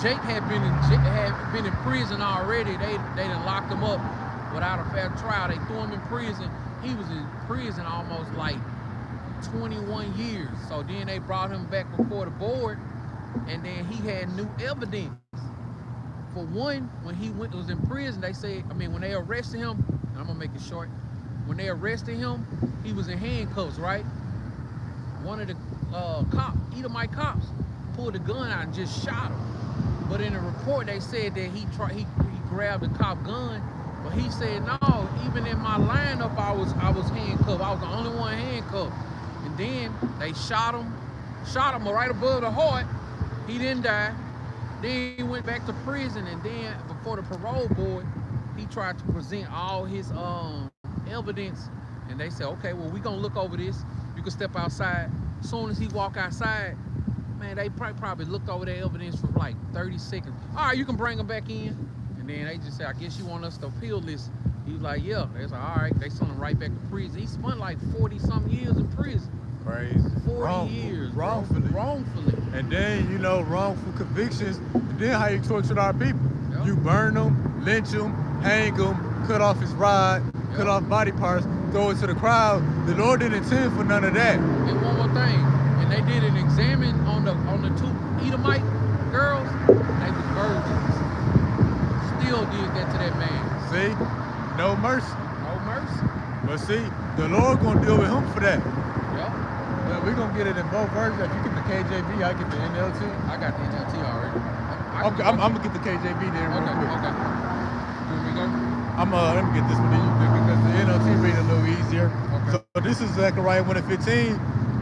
Jake had been in prison already. They done locked him up without a fair trial. They threw him in prison. He was in prison almost like 21 years. So then they brought him back before the board, and then he had new evidence. For one, when he was in prison, they said, when they arrested him, and I'm gonna make it short, when they arrested him, he was in handcuffs, right? One of the Edomite cops, pulled a gun out and just shot him. But in the report, they said that he grabbed the cop gun, but he said, no, even in my lineup, I was handcuffed. I was the only one handcuffed. And then they shot him right above the heart. He didn't die. Then he went back to prison, and then before the parole board, he tried to present all his evidence, and they said, okay, well, we gonna look over this. You can step outside. As soon as he walk outside, man, they probably looked over their evidence for like 30 seconds. All right, you can bring him back in. And then they just said, I guess you want us to appeal this. He was like, yeah. They said, all right. They sent him right back to prison. He spent like 40-something years in prison. Crazy. 40 years. Wrongfully. Wrongfully. And then, you know, wrongful convictions. And then how you tortured our people. Yep. You burn them, lynch them, hang them, cut off his rod, cut off body parts, throw it to the crowd. The Lord didn't intend for none of that. And one more thing. And they did an examine on the 2 Edomite girls. They was virgins. Still did that to that man. See? No mercy. No mercy. But see, the Lord gonna deal with him for that. Yep. But we're gonna get it in both versions. If you get the KJV, I get the NLT. I got the NLT already. Okay, I'm gonna get the KJV there real quick. Okay. Here we go. Let me get this one, then you do, because the NLT read a little easier. Okay. So this is Zechariah 1:15.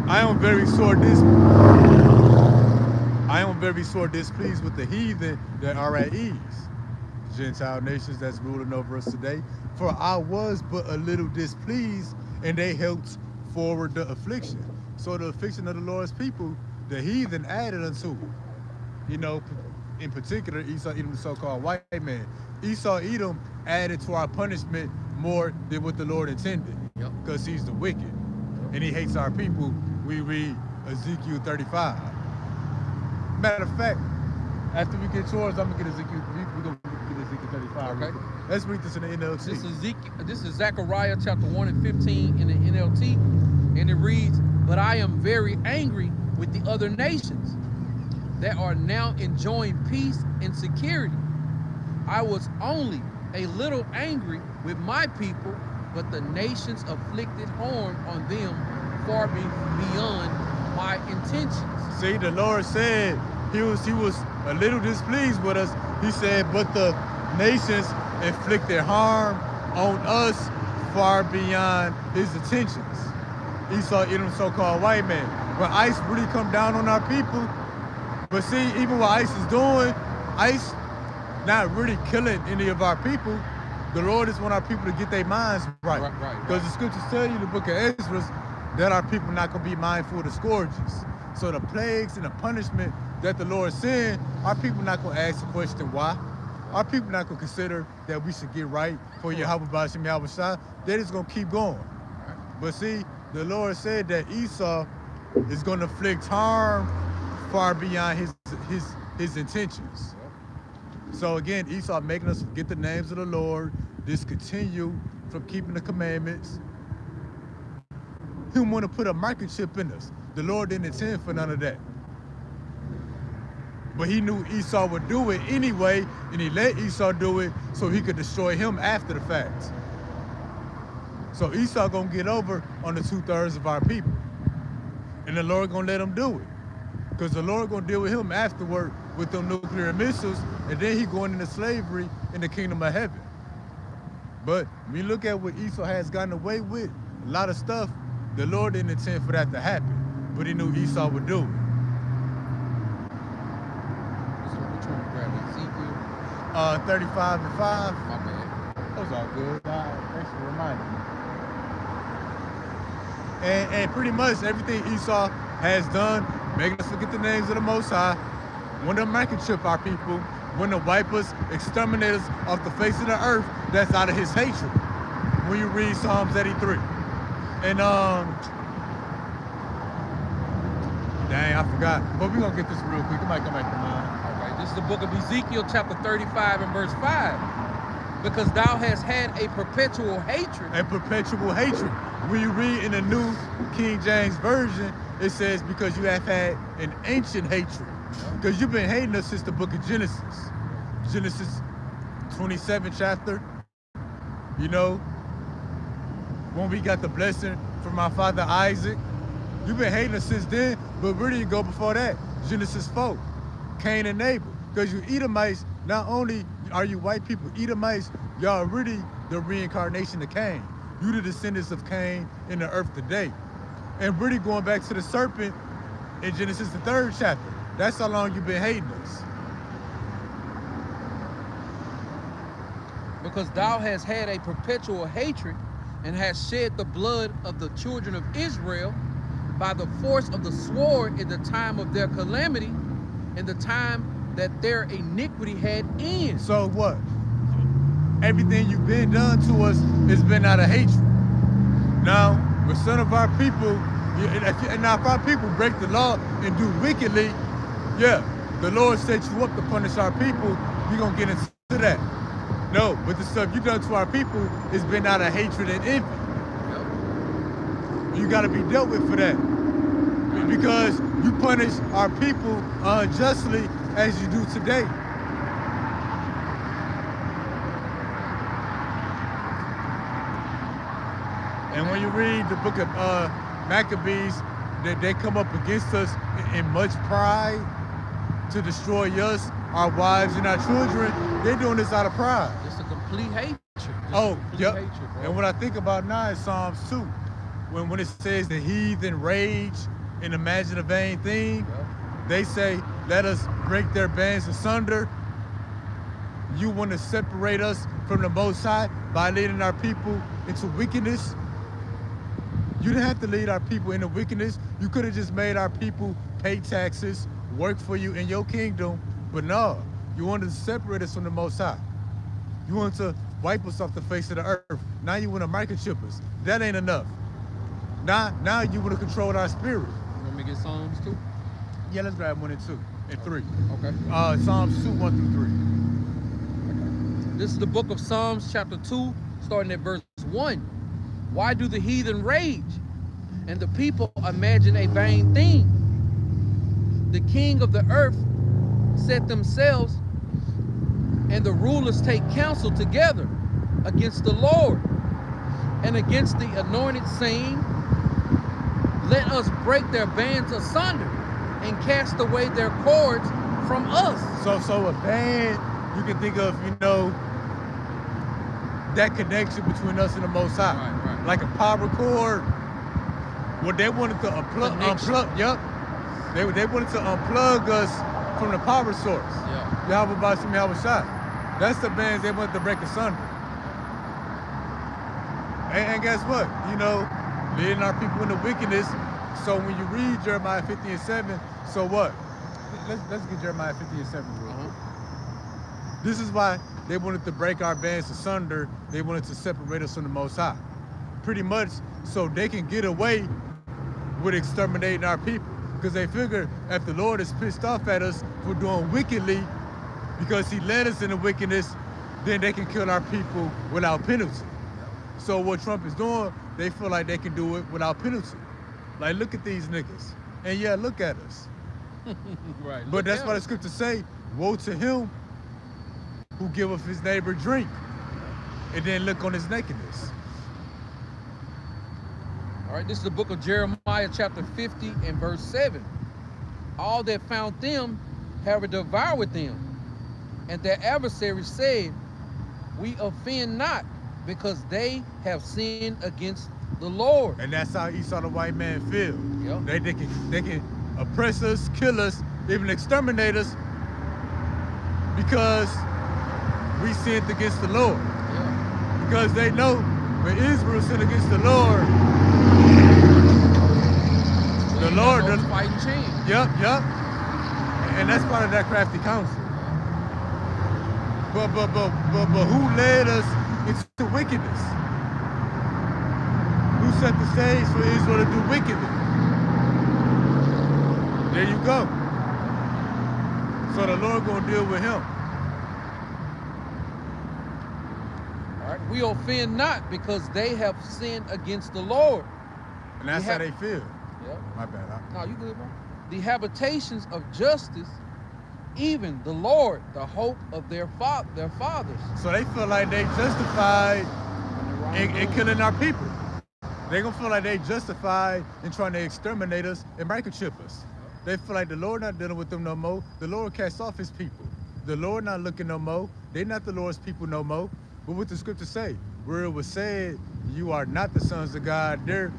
I am very sore displeased with the heathen that are at ease, Gentile nations that's ruling over us today. For I was but a little displeased, and they helped forward the affliction. So the affliction of the Lord's people, the heathen added unto it. You know, in particular, Esau, Edom, the so-called white man. Esau, Edom added to our punishment more than what the Lord intended, because he's the wicked, and he hates our people. We read Ezekiel 35. Matter of fact, after we get yours, I'm gonna get Ezekiel. We're gonna get Ezekiel 35. Okay. Let's read this in the NLT. This is Zechariah chapter 1:15 in the NLT, and it reads, "But I am very angry with the other nations that are now enjoying peace and security. I was only a little angry with my people, but the nations afflicted harm on them far beyond my intentions." See, the Lord said he was a little displeased with us. He said, but the nations inflicted harm on us far beyond his intentions. Esau, Edom, so-called white man. But ICE really come down on our people. But see, even what ICE is doing, ICE not really killing any of our people. The Lord just want our people to get their minds right. Because the scriptures tell you in the book of Ezra that our people not going to be mindful of the scourges. So the plagues and the punishment that the Lord sent, our people not going to ask the question why. Our people not going to consider that we should get right for Yahweh B'Shem Yahweh Shai. They're just going to keep going. But see, the Lord said that Esau is going to inflict harm far beyond his intentions. So again, Esau making us forget the names of the Lord, discontinue from keeping the commandments. He want to put a microchip in us. The Lord didn't intend for none of that. But he knew Esau would do it anyway, and he let Esau do it so he could destroy him after the fact. So Esau gonna get over on the 2/3 of our people. And the Lord gonna let him do it. Because the Lord gonna deal with him afterward with them nuclear missiles, and then he going into slavery in the kingdom of heaven. But when you look at what Esau has gotten away with, a lot of stuff, the Lord didn't intend for that to happen, but he knew Esau would do it. So which one you grab? Ezekiel? 35 and 5. My bad. That was all good. Thanks for reminding me. And pretty much everything Esau has done, making us forget the names of the Most High, want to microchip our people, want to wipe us, exterminate us off the face of the earth, that's out of his hatred. When you read Psalms 83. And dang, I forgot. But we're gonna get this real quick. It might come back to mind. Okay, this is the book of Ezekiel chapter 35 and verse 5. Because thou hast had a perpetual hatred. A perpetual hatred. When you read in the New King James Version, it says, because you have had an ancient hatred. Because you've been hating us since the book of Genesis. Genesis 27 chapter. You know, when we got the blessing from our father Isaac. You've been hating us since then, but where do you go before that? Genesis 4, Cain and Abel. Because you Edomites, not only are you white people, Edomites, y'all are really the reincarnation of Cain. You the descendants of Cain in the earth today. And really going back to the serpent in Genesis the 3rd chapter. That's how long you've been hating us. Because thou hast had a perpetual hatred and hast shed the blood of the children of Israel by the force of the sword in the time of their calamity, in the time that their iniquity had end. So what? Everything you've been done to us has been out of hatred. Now, when some of our people, and now if our people break the law and do wickedly, yeah, the Lord set you up to punish our people, we're gonna get into that. No, but the stuff you done to our people has been out of hatred and envy. You gotta be dealt with for that. Because you punish our people unjustly as you do today. And when you read the book of Maccabees, they come up against us in much pride to destroy us, our wives, and our children. They're doing this out of pride. It's a complete hatred. Yep. Hatred, bro. And what I think about now is Psalms 2, when it says the heathen rage and imagine a vain thing, Yep. they say, let us break their bands asunder. You want to separate us from the Most High by leading our people into wickedness? You didn't have to lead our people into wickedness. You could have just made our people pay taxes, work for you in your kingdom. But no, you wanted to separate us from the Most High. You want to wipe us off the face of the earth. Now you want to microchip us. That ain't enough. Now you want to control our spirit. You want me to get Psalms 2? Yeah, let's grab 1 and 2 and 3. Okay. Psalms 2, 1 through 3. This is the book of Psalms, chapter 2, starting at verse 1. Why do the heathen rage and the people imagine a vain thing? The king of the earth set themselves, and the rulers take counsel together against the Lord and against the anointed, saying, let us break their bands asunder and cast away their cords from us. So a band, you can think of, that connection between us and the Most High. Right. Like a power cord. What they wanted to unplug, yep. They wanted to unplug us from the power source. Yeah. Yahweh Bashim Yahweh Shai. That's the bands they wanted to break asunder. And guess what? Leading our people into wickedness. So when you read Jeremiah 50 and 7, so what? Let's get Jeremiah 50 and 7 real quick. This is why they wanted to break our bands asunder. They wanted to separate us from the Most High. Pretty much so they can get away with exterminating our people. Because they figure if the Lord is pissed off at us for doing wickedly, because he led us into wickedness, then they can kill our people without penalty. So what Trump is doing, they feel like they can do it without penalty. Like, look at these niggas. And yeah, look at us. Right. But that's why the scriptures say, woe to him who giveth his neighbor drink and then look on his nakedness. All right, this is the book of Jeremiah, chapter 50 and verse 7. All that found them have devoured them, and their adversaries said, we offend not, because they have sinned against the Lord. And that's how Esau the white man feels. Yep. They can oppress us, kill us, even exterminate us because we sinned against the Lord. Yeah. Because they know when Israel sinned against the Lord, the fighting chance. Yep. And that's part of that crafty counsel. But who led us into wickedness? Who set the stage for Israel to do wickedness? There you go. So the Lord gonna deal with him. All right, we offend not, because they have sinned against the Lord. And that's how they feel. Yep. My bad. No, you good, bro. The habitations of justice, even the Lord, the hope of their fathers. So they feel like they justified in killing our people. They gonna feel like they justified in trying to exterminate us and microchip us. They feel like the Lord not dealing with them no more. The Lord cast off his people. The Lord not looking no more. They not the Lord's people no more. But what the scripture say? Where it was said, you are not the sons of God, there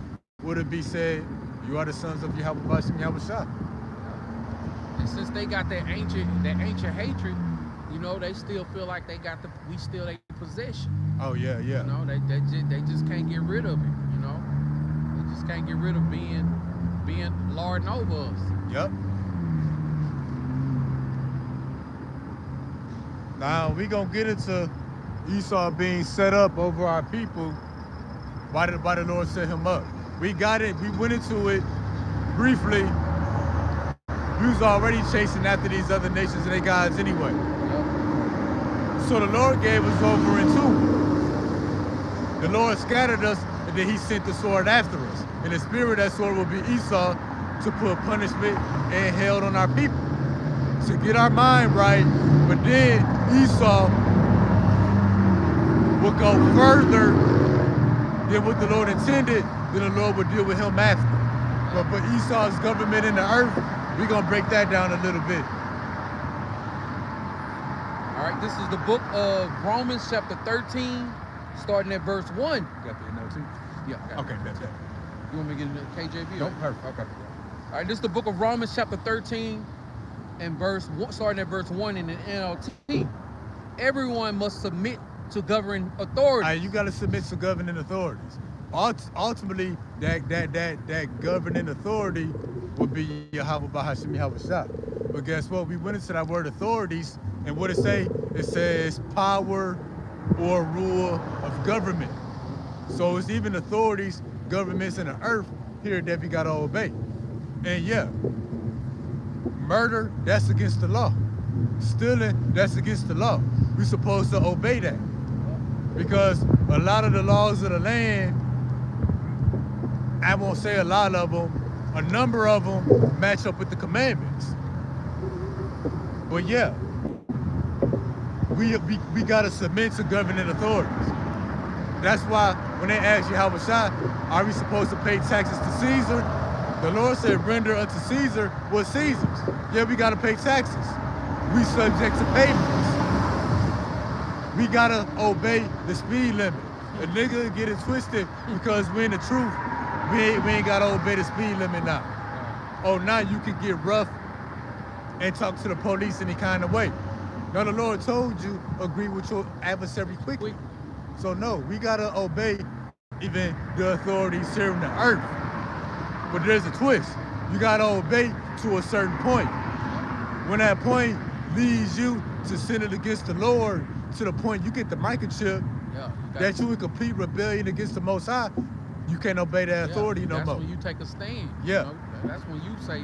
would it be said, you are the sons of Yahweh Bashim Yahweh Shai. And since they got that ancient hatred, they still feel like we still their possession. Oh yeah. They just can't get rid of it. They just can't get rid of being lording over us. Yep. Now we gonna get into Esau being set up over our people. Why did the Lord set him up? We got it. We went into it briefly. We was already chasing after these other nations and their gods anyway. Yep. So the Lord gave us over into it. The Lord scattered us, and then he sent the sword after us. And the spirit of that sword will be Esau, to put punishment and held on our people. To get our mind right, but then Esau will go further then what the Lord intended, then the Lord would deal with him after. But Esau's government in the earth, we're going to break that down a little bit. All right, this is the book of Romans chapter 13, starting at verse 1. You got the NLT? Yeah, I got Okay, it. that's it. You want me to get into KJV? Nope, perfect. Okay. All right, this is the book of Romans chapter 13 and verse 1, starting at verse 1 in the NLT. Everyone must submit to governing authorities. You got to submit to governing authorities. Ultimately, that governing authority will be Yahweh Bahashim Yahweh Shah. But guess what? We went into that word authorities, and what it say? It says power or rule of government. So it's even authorities, governments in the earth here that we got to obey. And yeah, murder, that's against the law. Stealing, that's against the law. We're supposed to obey that. Because a lot of the laws of the land, I won't say a lot of them, a number of them match up with the commandments. But yeah, we gotta submit to governing authorities. That's why when they ask you, Yahweh Shai, are we supposed to pay taxes to Caesar? The Lord said, render unto Caesar what's Caesar's. Yeah, we gotta pay taxes. We subject to payments. We gotta obey the speed limit. A nigga get it twisted because we're in the truth. We ain't gotta obey the speed limit now. Oh, now you can get rough and talk to the police any kind of way. Now the Lord told you, agree with your adversary quickly. So no, we gotta obey even the authorities here on the earth. But there's a twist. You gotta obey to a certain point. When that point leads you to sinning against the Lord, to the point you get the microchip, that you in complete rebellion against the Most High, you can't obey that authority no more. That's when you take a stand. Yeah. You know? That's when you say,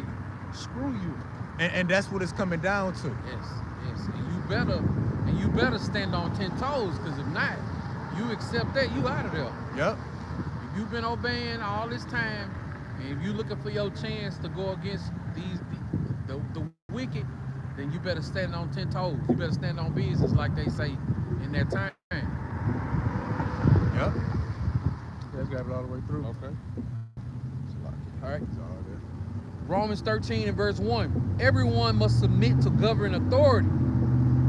screw you. And that's what it's coming down to. Yes. And you better stand on 10 toes, because if not, you accept that, you out of there. Yep. If you've been obeying all this time, and if you're looking for your chance to go against the wicked, then you better stand on 10 toes. You better stand on business, like they say in their time. Yep. Let's grab it all the way through. Okay. All right. It's all there. Romans 13 and verse 1. Everyone must submit to governing authority,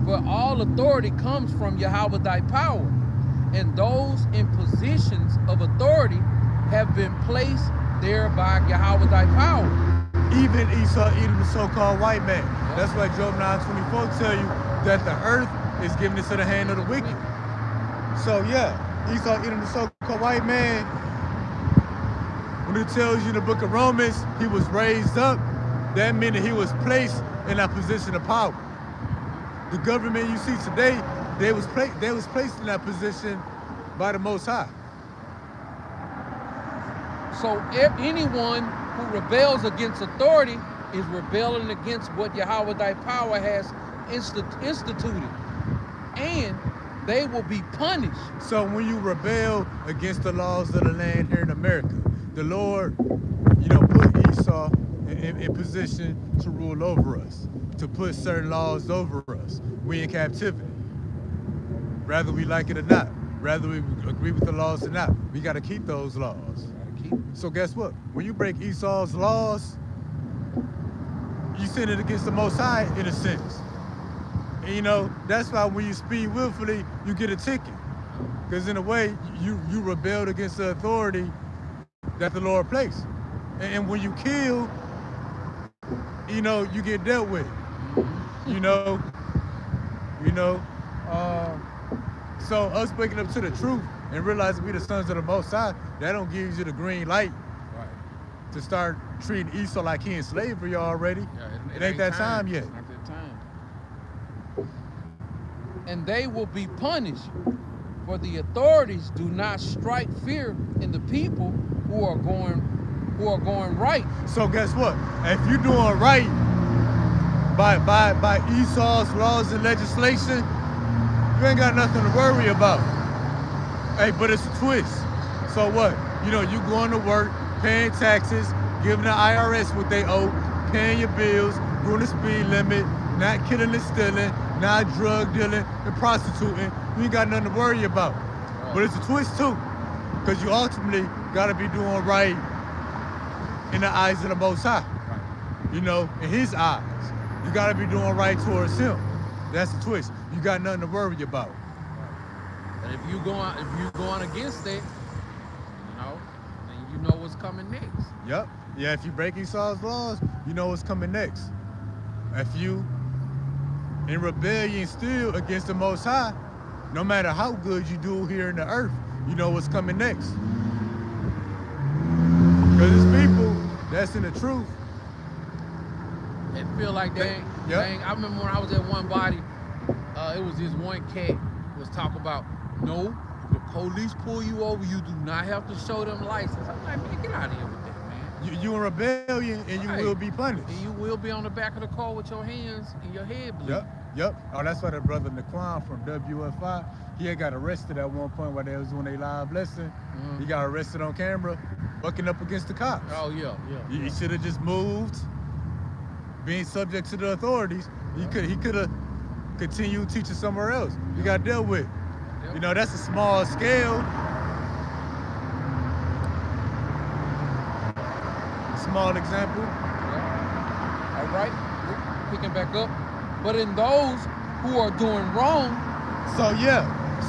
for all authority comes from Yahweh thy power, and those in positions of authority have been placed there by Yahweh thy power. Even Esau, Edom, the so-called white man. Yep. That's why Job 9:24 tell you that the earth is given into the hand of the wicked. So yeah, Esau, Edom, the so-called white man, when it tells you in the book of Romans, he was raised up, that meant that he was placed in that position of power. The government you see today, they was placed in that position by the Most High. So if anyone who rebels against authority is rebelling against what Yahweh thy power has instituted, and they will be punished. So when you rebel against the laws of the land here in America, the Lord, put Esau in position to rule over us, to put certain laws over us. We in captivity. Whether we like it or not, whether we agree with the laws or not, we got to keep those laws. So guess what? When you break Esau's laws, you sinning against the Most High in a sense. And that's why when you speed willfully, you get a ticket. Because in a way, you rebelled against the authority that the Lord placed. And when you kill, you get dealt with. So us waking up to the truth and realizing we the sons of the Most High, that don't give you the green light to start treating Esau like he in slavery already. Yeah, it ain't that time yet. It's not that time. And they will be punished, for the authorities do not strike fear in the people who are going right. So guess what? If you're doing right by Esau's laws and legislation, you ain't got nothing to worry about. Hey, but it's a twist. So what? You going to work, paying taxes, giving the IRS what they owe, paying your bills, doing the speed limit, not killing and stealing, not drug dealing and prostituting. You ain't got nothing to worry about. But it's a twist too. Because you ultimately got to be doing right in the eyes of the Most High. Right. You know, in His eyes. You got to be doing right towards Him. That's the twist. You got nothing to worry about. And if you going against that, you know, then you know what's coming next. Yep. Yeah, if you break Esau's laws, you know what's coming next. If you in rebellion still against the Most High, no matter how good you do here in the earth, you know what's coming next. Because it's people that's in the truth. It feel like dang. I remember when I was at one body, it was this one cat was talking about, no, if the police pull you over, you do not have to show them license. I'm like, man, get out of here with that, man. You in rebellion and you will be punished. And you will be on the back of the car with your hands and your head bleeding. Yep. Oh, that's why the brother Naquan from WFI, he had got arrested at one point while they was doing a live lesson. Mm-hmm. He got arrested on camera, bucking up against the cops. Oh, yeah. He should have just moved, being subject to the authorities. He could have continued teaching somewhere else. He got dealt with. You know, that's a small scale. Small example. Yeah. All right, picking back up. But in those who are doing wrong.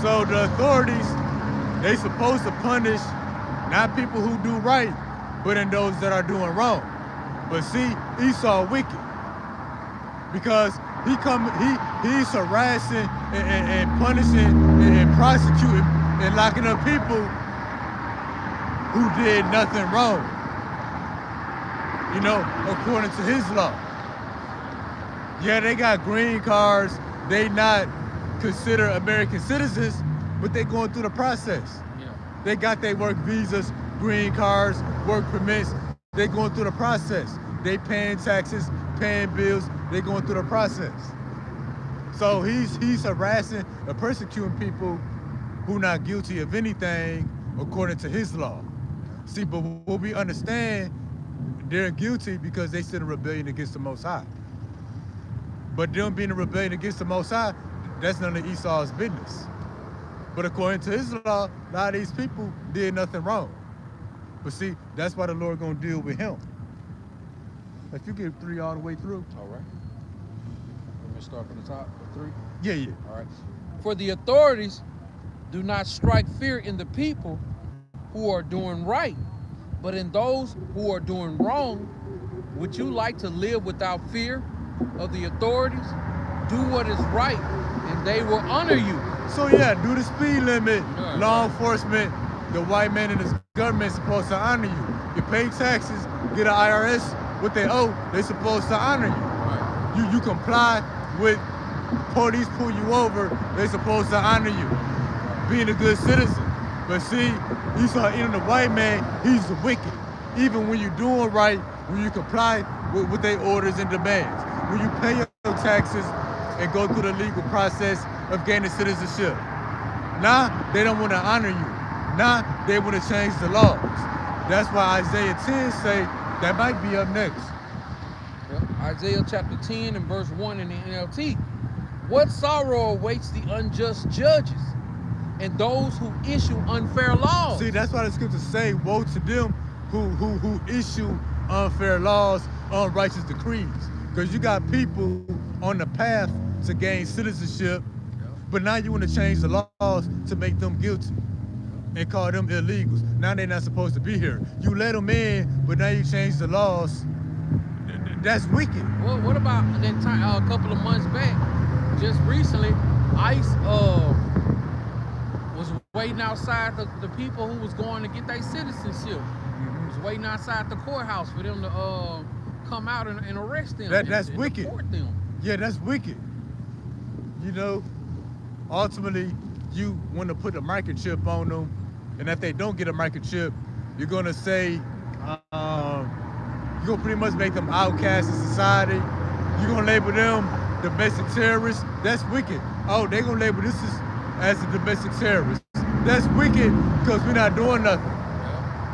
So the authorities, they supposed to punish not people who do right, but in those that are doing wrong. But see, Esau wicked. Because he's harassing and punishing and prosecuting and locking up people who did nothing wrong, you know, according to his law. Yeah, they got green cards. They not considered American citizens, but they going through the process. Yeah. They got their work visas, green cards, work permits. They going through the process. They paying taxes, paying bills. They going through the process. So he's harassing and persecuting people who not guilty of anything according to his law. See, but what we understand, they're guilty because they sit in rebellion against the Most High. But them being in rebellion against the Most High, that's none of Esau's business. But according to his law, a lot of these people did nothing wrong. But see, that's why the Lord gonna deal with him. If you get 3 all the way through. All right. Let me start from the top of 3. Yeah. All right. For the authorities do not strike fear in the people who are doing right, but in those who are doing wrong. Would you like to live without fear of the authorities? Do what is right, and they will honor you. So yeah, do the speed limit. Yeah, law enforcement, the white man in the government is supposed to honor you. You pay taxes, get an IRS, what they owe, they supposed to honor you. Right. You comply with police pull you over, they supposed to honor you. Being a good citizen. But see, Esau, even the white man, he's the wicked. Even when you're doing right, when you comply with their orders and demands, when you pay your taxes and go through the legal process of gaining citizenship. Now, they don't want to honor you. Now, they want to change the laws. That's why Isaiah 10 say that might be up next. Yep. Isaiah chapter 10 and verse 1 in the NLT. What sorrow awaits the unjust judges and those who issue unfair laws? See, that's why the scriptures say, woe to them who issue unfair laws, unrighteous decrees. Because you got people on the path to gain citizenship, but now you want to change the laws to make them guilty and call them illegals. Now they're not supposed to be here. You let them in, but now you change the laws. That's wicked. Well, what about that time a couple of months back? Just recently, ICE was waiting outside the people who was going to get their citizenship. Was waiting outside the courthouse for them to come out and arrest them. That's and wicked. Deport them. Yeah, that's wicked. You know, ultimately, you want to put a microchip on them, and if they don't get a microchip, you're gonna say, you're gonna pretty much make them outcasts in society. You're gonna label them domestic terrorists. That's wicked. Oh, they're gonna label this as a domestic terrorist. That's wicked because we're not doing nothing.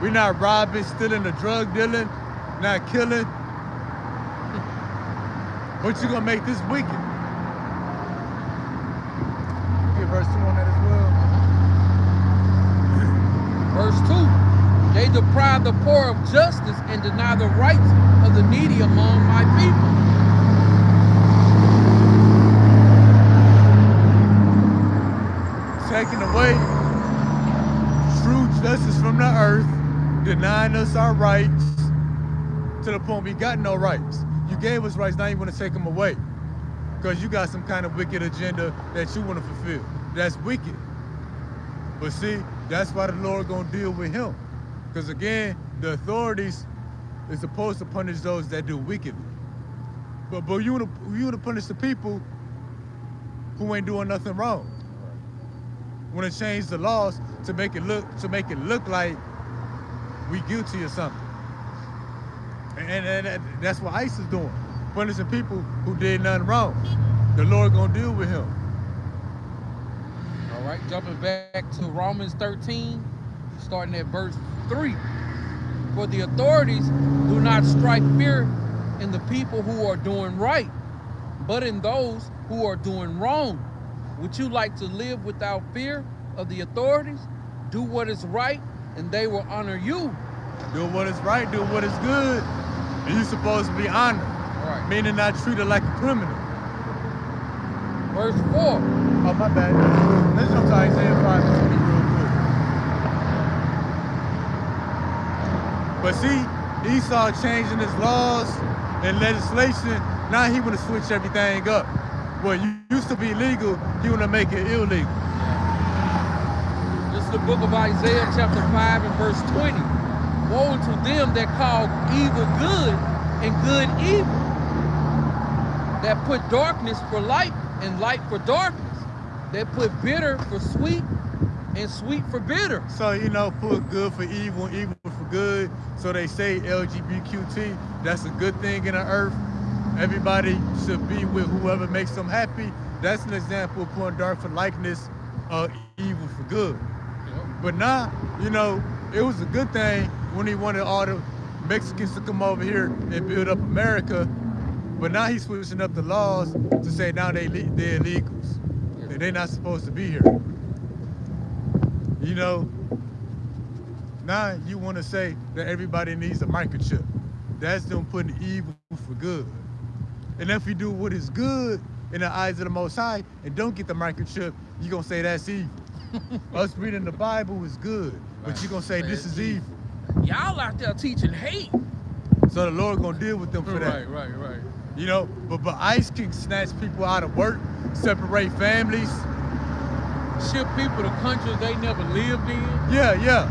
We're not robbing, stealing, or drug dealing, not killing. But you're gonna make this wicked. Get verse 2 on that as well. verse 2. They deprive the poor of justice and deny the rights of the needy among my people. Taking away true justice from the earth, denying us our rights, to the point we got no rights. You gave us rights, now you want to take them away. Because you got some kind of wicked agenda that you want to fulfill. That's wicked. But see, that's why the Lord gonna deal with him. Because again, the authorities is supposed to punish those that do wickedly. But you wanna punish the people who ain't doing nothing wrong. Want to change the laws to make it look like we guilty or something. And that's what ICE is doing, punishing people who did nothing wrong. The Lord gonna deal with him. All right, jumping back to Romans 13, starting at verse 3. For the authorities do not strike fear in the people who are doing right, but in those who are doing wrong. Would you like to live without fear of the authorities? Do what is right, and they will honor you. Do what is right, do what is good, and you're supposed to be honored. Right. Meaning not treated like a criminal. Verse 4. Oh, my bad. Let's jump to Isaiah 5 real quick. But see, Esau changing his laws and legislation. Now he want to switch everything up. What used to be legal, he want to make it illegal. This is the book of Isaiah chapter 5 and verse 20. Woe unto them that call evil good and good evil, that put darkness for light and light for darkness, that put bitter for sweet and sweet for bitter. So, put good for evil and evil for good. So they say LGBTQT, that's a good thing in the earth. Everybody should be with whoever makes them happy. That's an example of putting dark for likeness, evil for good. Yep. But now, it was a good thing when he wanted all the Mexicans to come over here and build up America. But now he's switching up the laws to say now they're illegals. They're not supposed to be here. Now you want to say that everybody needs a microchip. That's them putting evil for good. And if you do what is good in the eyes of the Most High and don't get the microchip, you're going to say that's evil. Us reading the Bible is good, but you're going to say this is evil. Y'all out there teaching hate. So the Lord going to deal with them for that. Right. But ICE can snatch people out of work, separate families. Ship people to countries they never lived in. Yeah.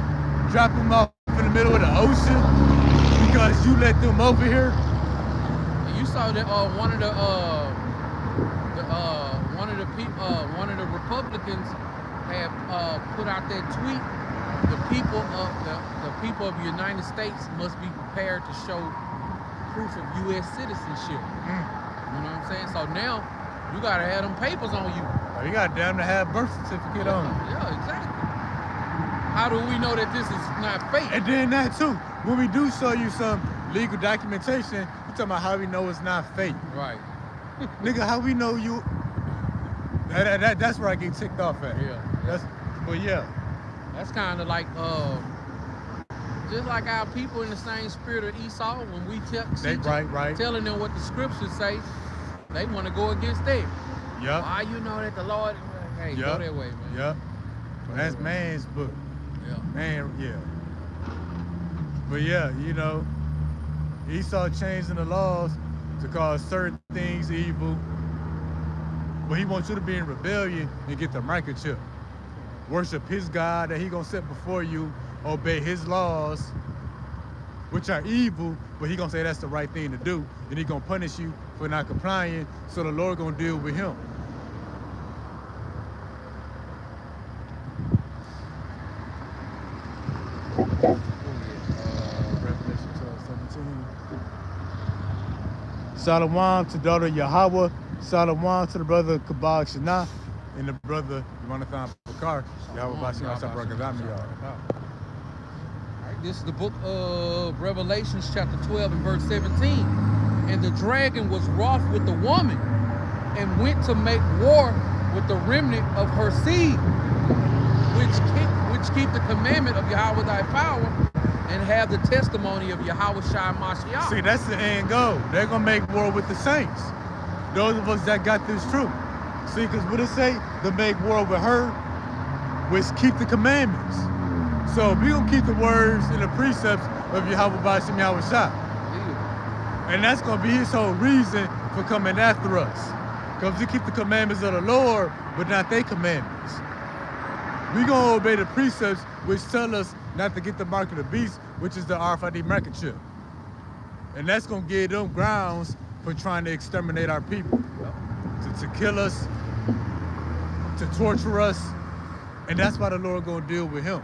Drop them off in the middle of the ocean because you let them over here. You saw that one of the Republicans had put out that tweet. The people of the United States must be prepared to show proof of U.S. citizenship. You know what I'm saying? So now you gotta have them papers on you. You got damn to have birth certificate on you. Yeah, exactly. How do we know that this is not fake? And then that too, when we do show you some legal documentation, you talking about how we know it's not fake. Right. Nigga, how we know you? That's where I get ticked off at. Yeah. That's kind of like just like our people in the same spirit of Esau. When we telling them what the scriptures say, they want to go against that. Yep. Why you know that the Lord? Hey, go that way, man. Yep. That's man's book. Yeah. Man, yeah. But yeah, Esau changing the laws to call certain things evil. But he wants you to be in rebellion and get the microchip. Worship his God that he gonna set before you, obey his laws, which are evil, but he gonna say that's the right thing to do, and he gonna punish you for not complying, so the Lord gonna deal with him. Revelation 12:17. Shalom to daughter Yahweh, Shalom to the brother Kabag Shana, and the brother Yonathan Bakar. Yahweh Bashim Asha Brakazami, y'all. This is the book of Revelations chapter 12 and verse 17. And the dragon was wroth with the woman and went to make war with the remnant of her seed, which which keep the commandment of Yahweh thy power and have the testimony of Yahweh Shai Mashiach. See, that's the end goal. They're going to make war with the saints. Those of us that got this truth. See, because what it say? To make war with her, which keep the commandments. So we're going to keep the words and the precepts of Yahweh B'Shem Yahweh Shai. And that's going to be his whole reason for coming after us. Because we keep the commandments of the Lord, but not their commandments. We're going to obey the precepts which tell us not to get the mark of the beast, which is the RFID market chip. And that's going to give them grounds for trying to exterminate our people. To kill us, to torture us. And that's why the Lord going to deal with him.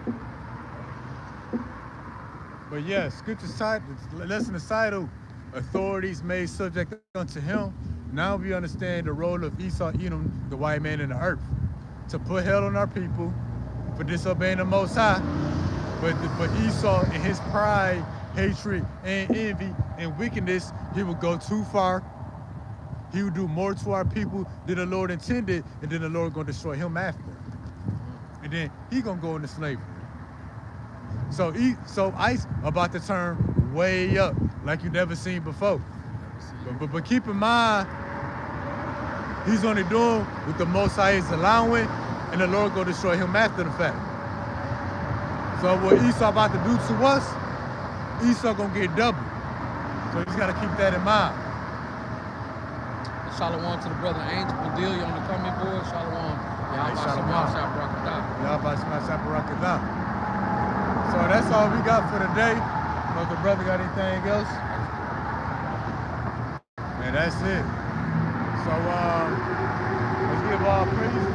But yeah, scripture side, lesson recital, authorities made subject unto him. Now we understand the role of Esau, Edom, the white man in the earth, to put hell on our people for disobeying the Most High. But Esau, in his pride, hatred, and envy, and wickedness, he would go too far. He would do more to our people than the Lord intended, and then the Lord going to destroy him after. And then he going to go into slavery. So ICE about to turn way up, like you never seen before. But keep in mind, he's only doing what the Most High is allowing, and the Lord going to destroy him after the fact. So what Esau about to do to us, Esau going to get double. So you just got to keep that in mind. Shalom to the brother Angel Bedelia on the coming board. Shalom. Yahweh Shem Yahweh Barakatah. Yahweh Shem Yahweh Barakatah. So that's all we got for today. But the brother got anything else? And that's it. So let's give all praises.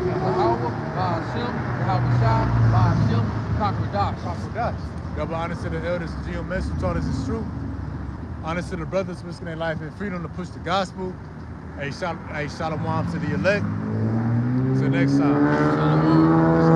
Yahweh, Ba'ashem, Yahweh Shai, Ba'ashem, Kakwadash. Double honor to the elders of GMS who taught us it's true. Honor to the brothers risking their life and freedom to push the gospel. Hey, shalom to the elect. Till next time. Shalom.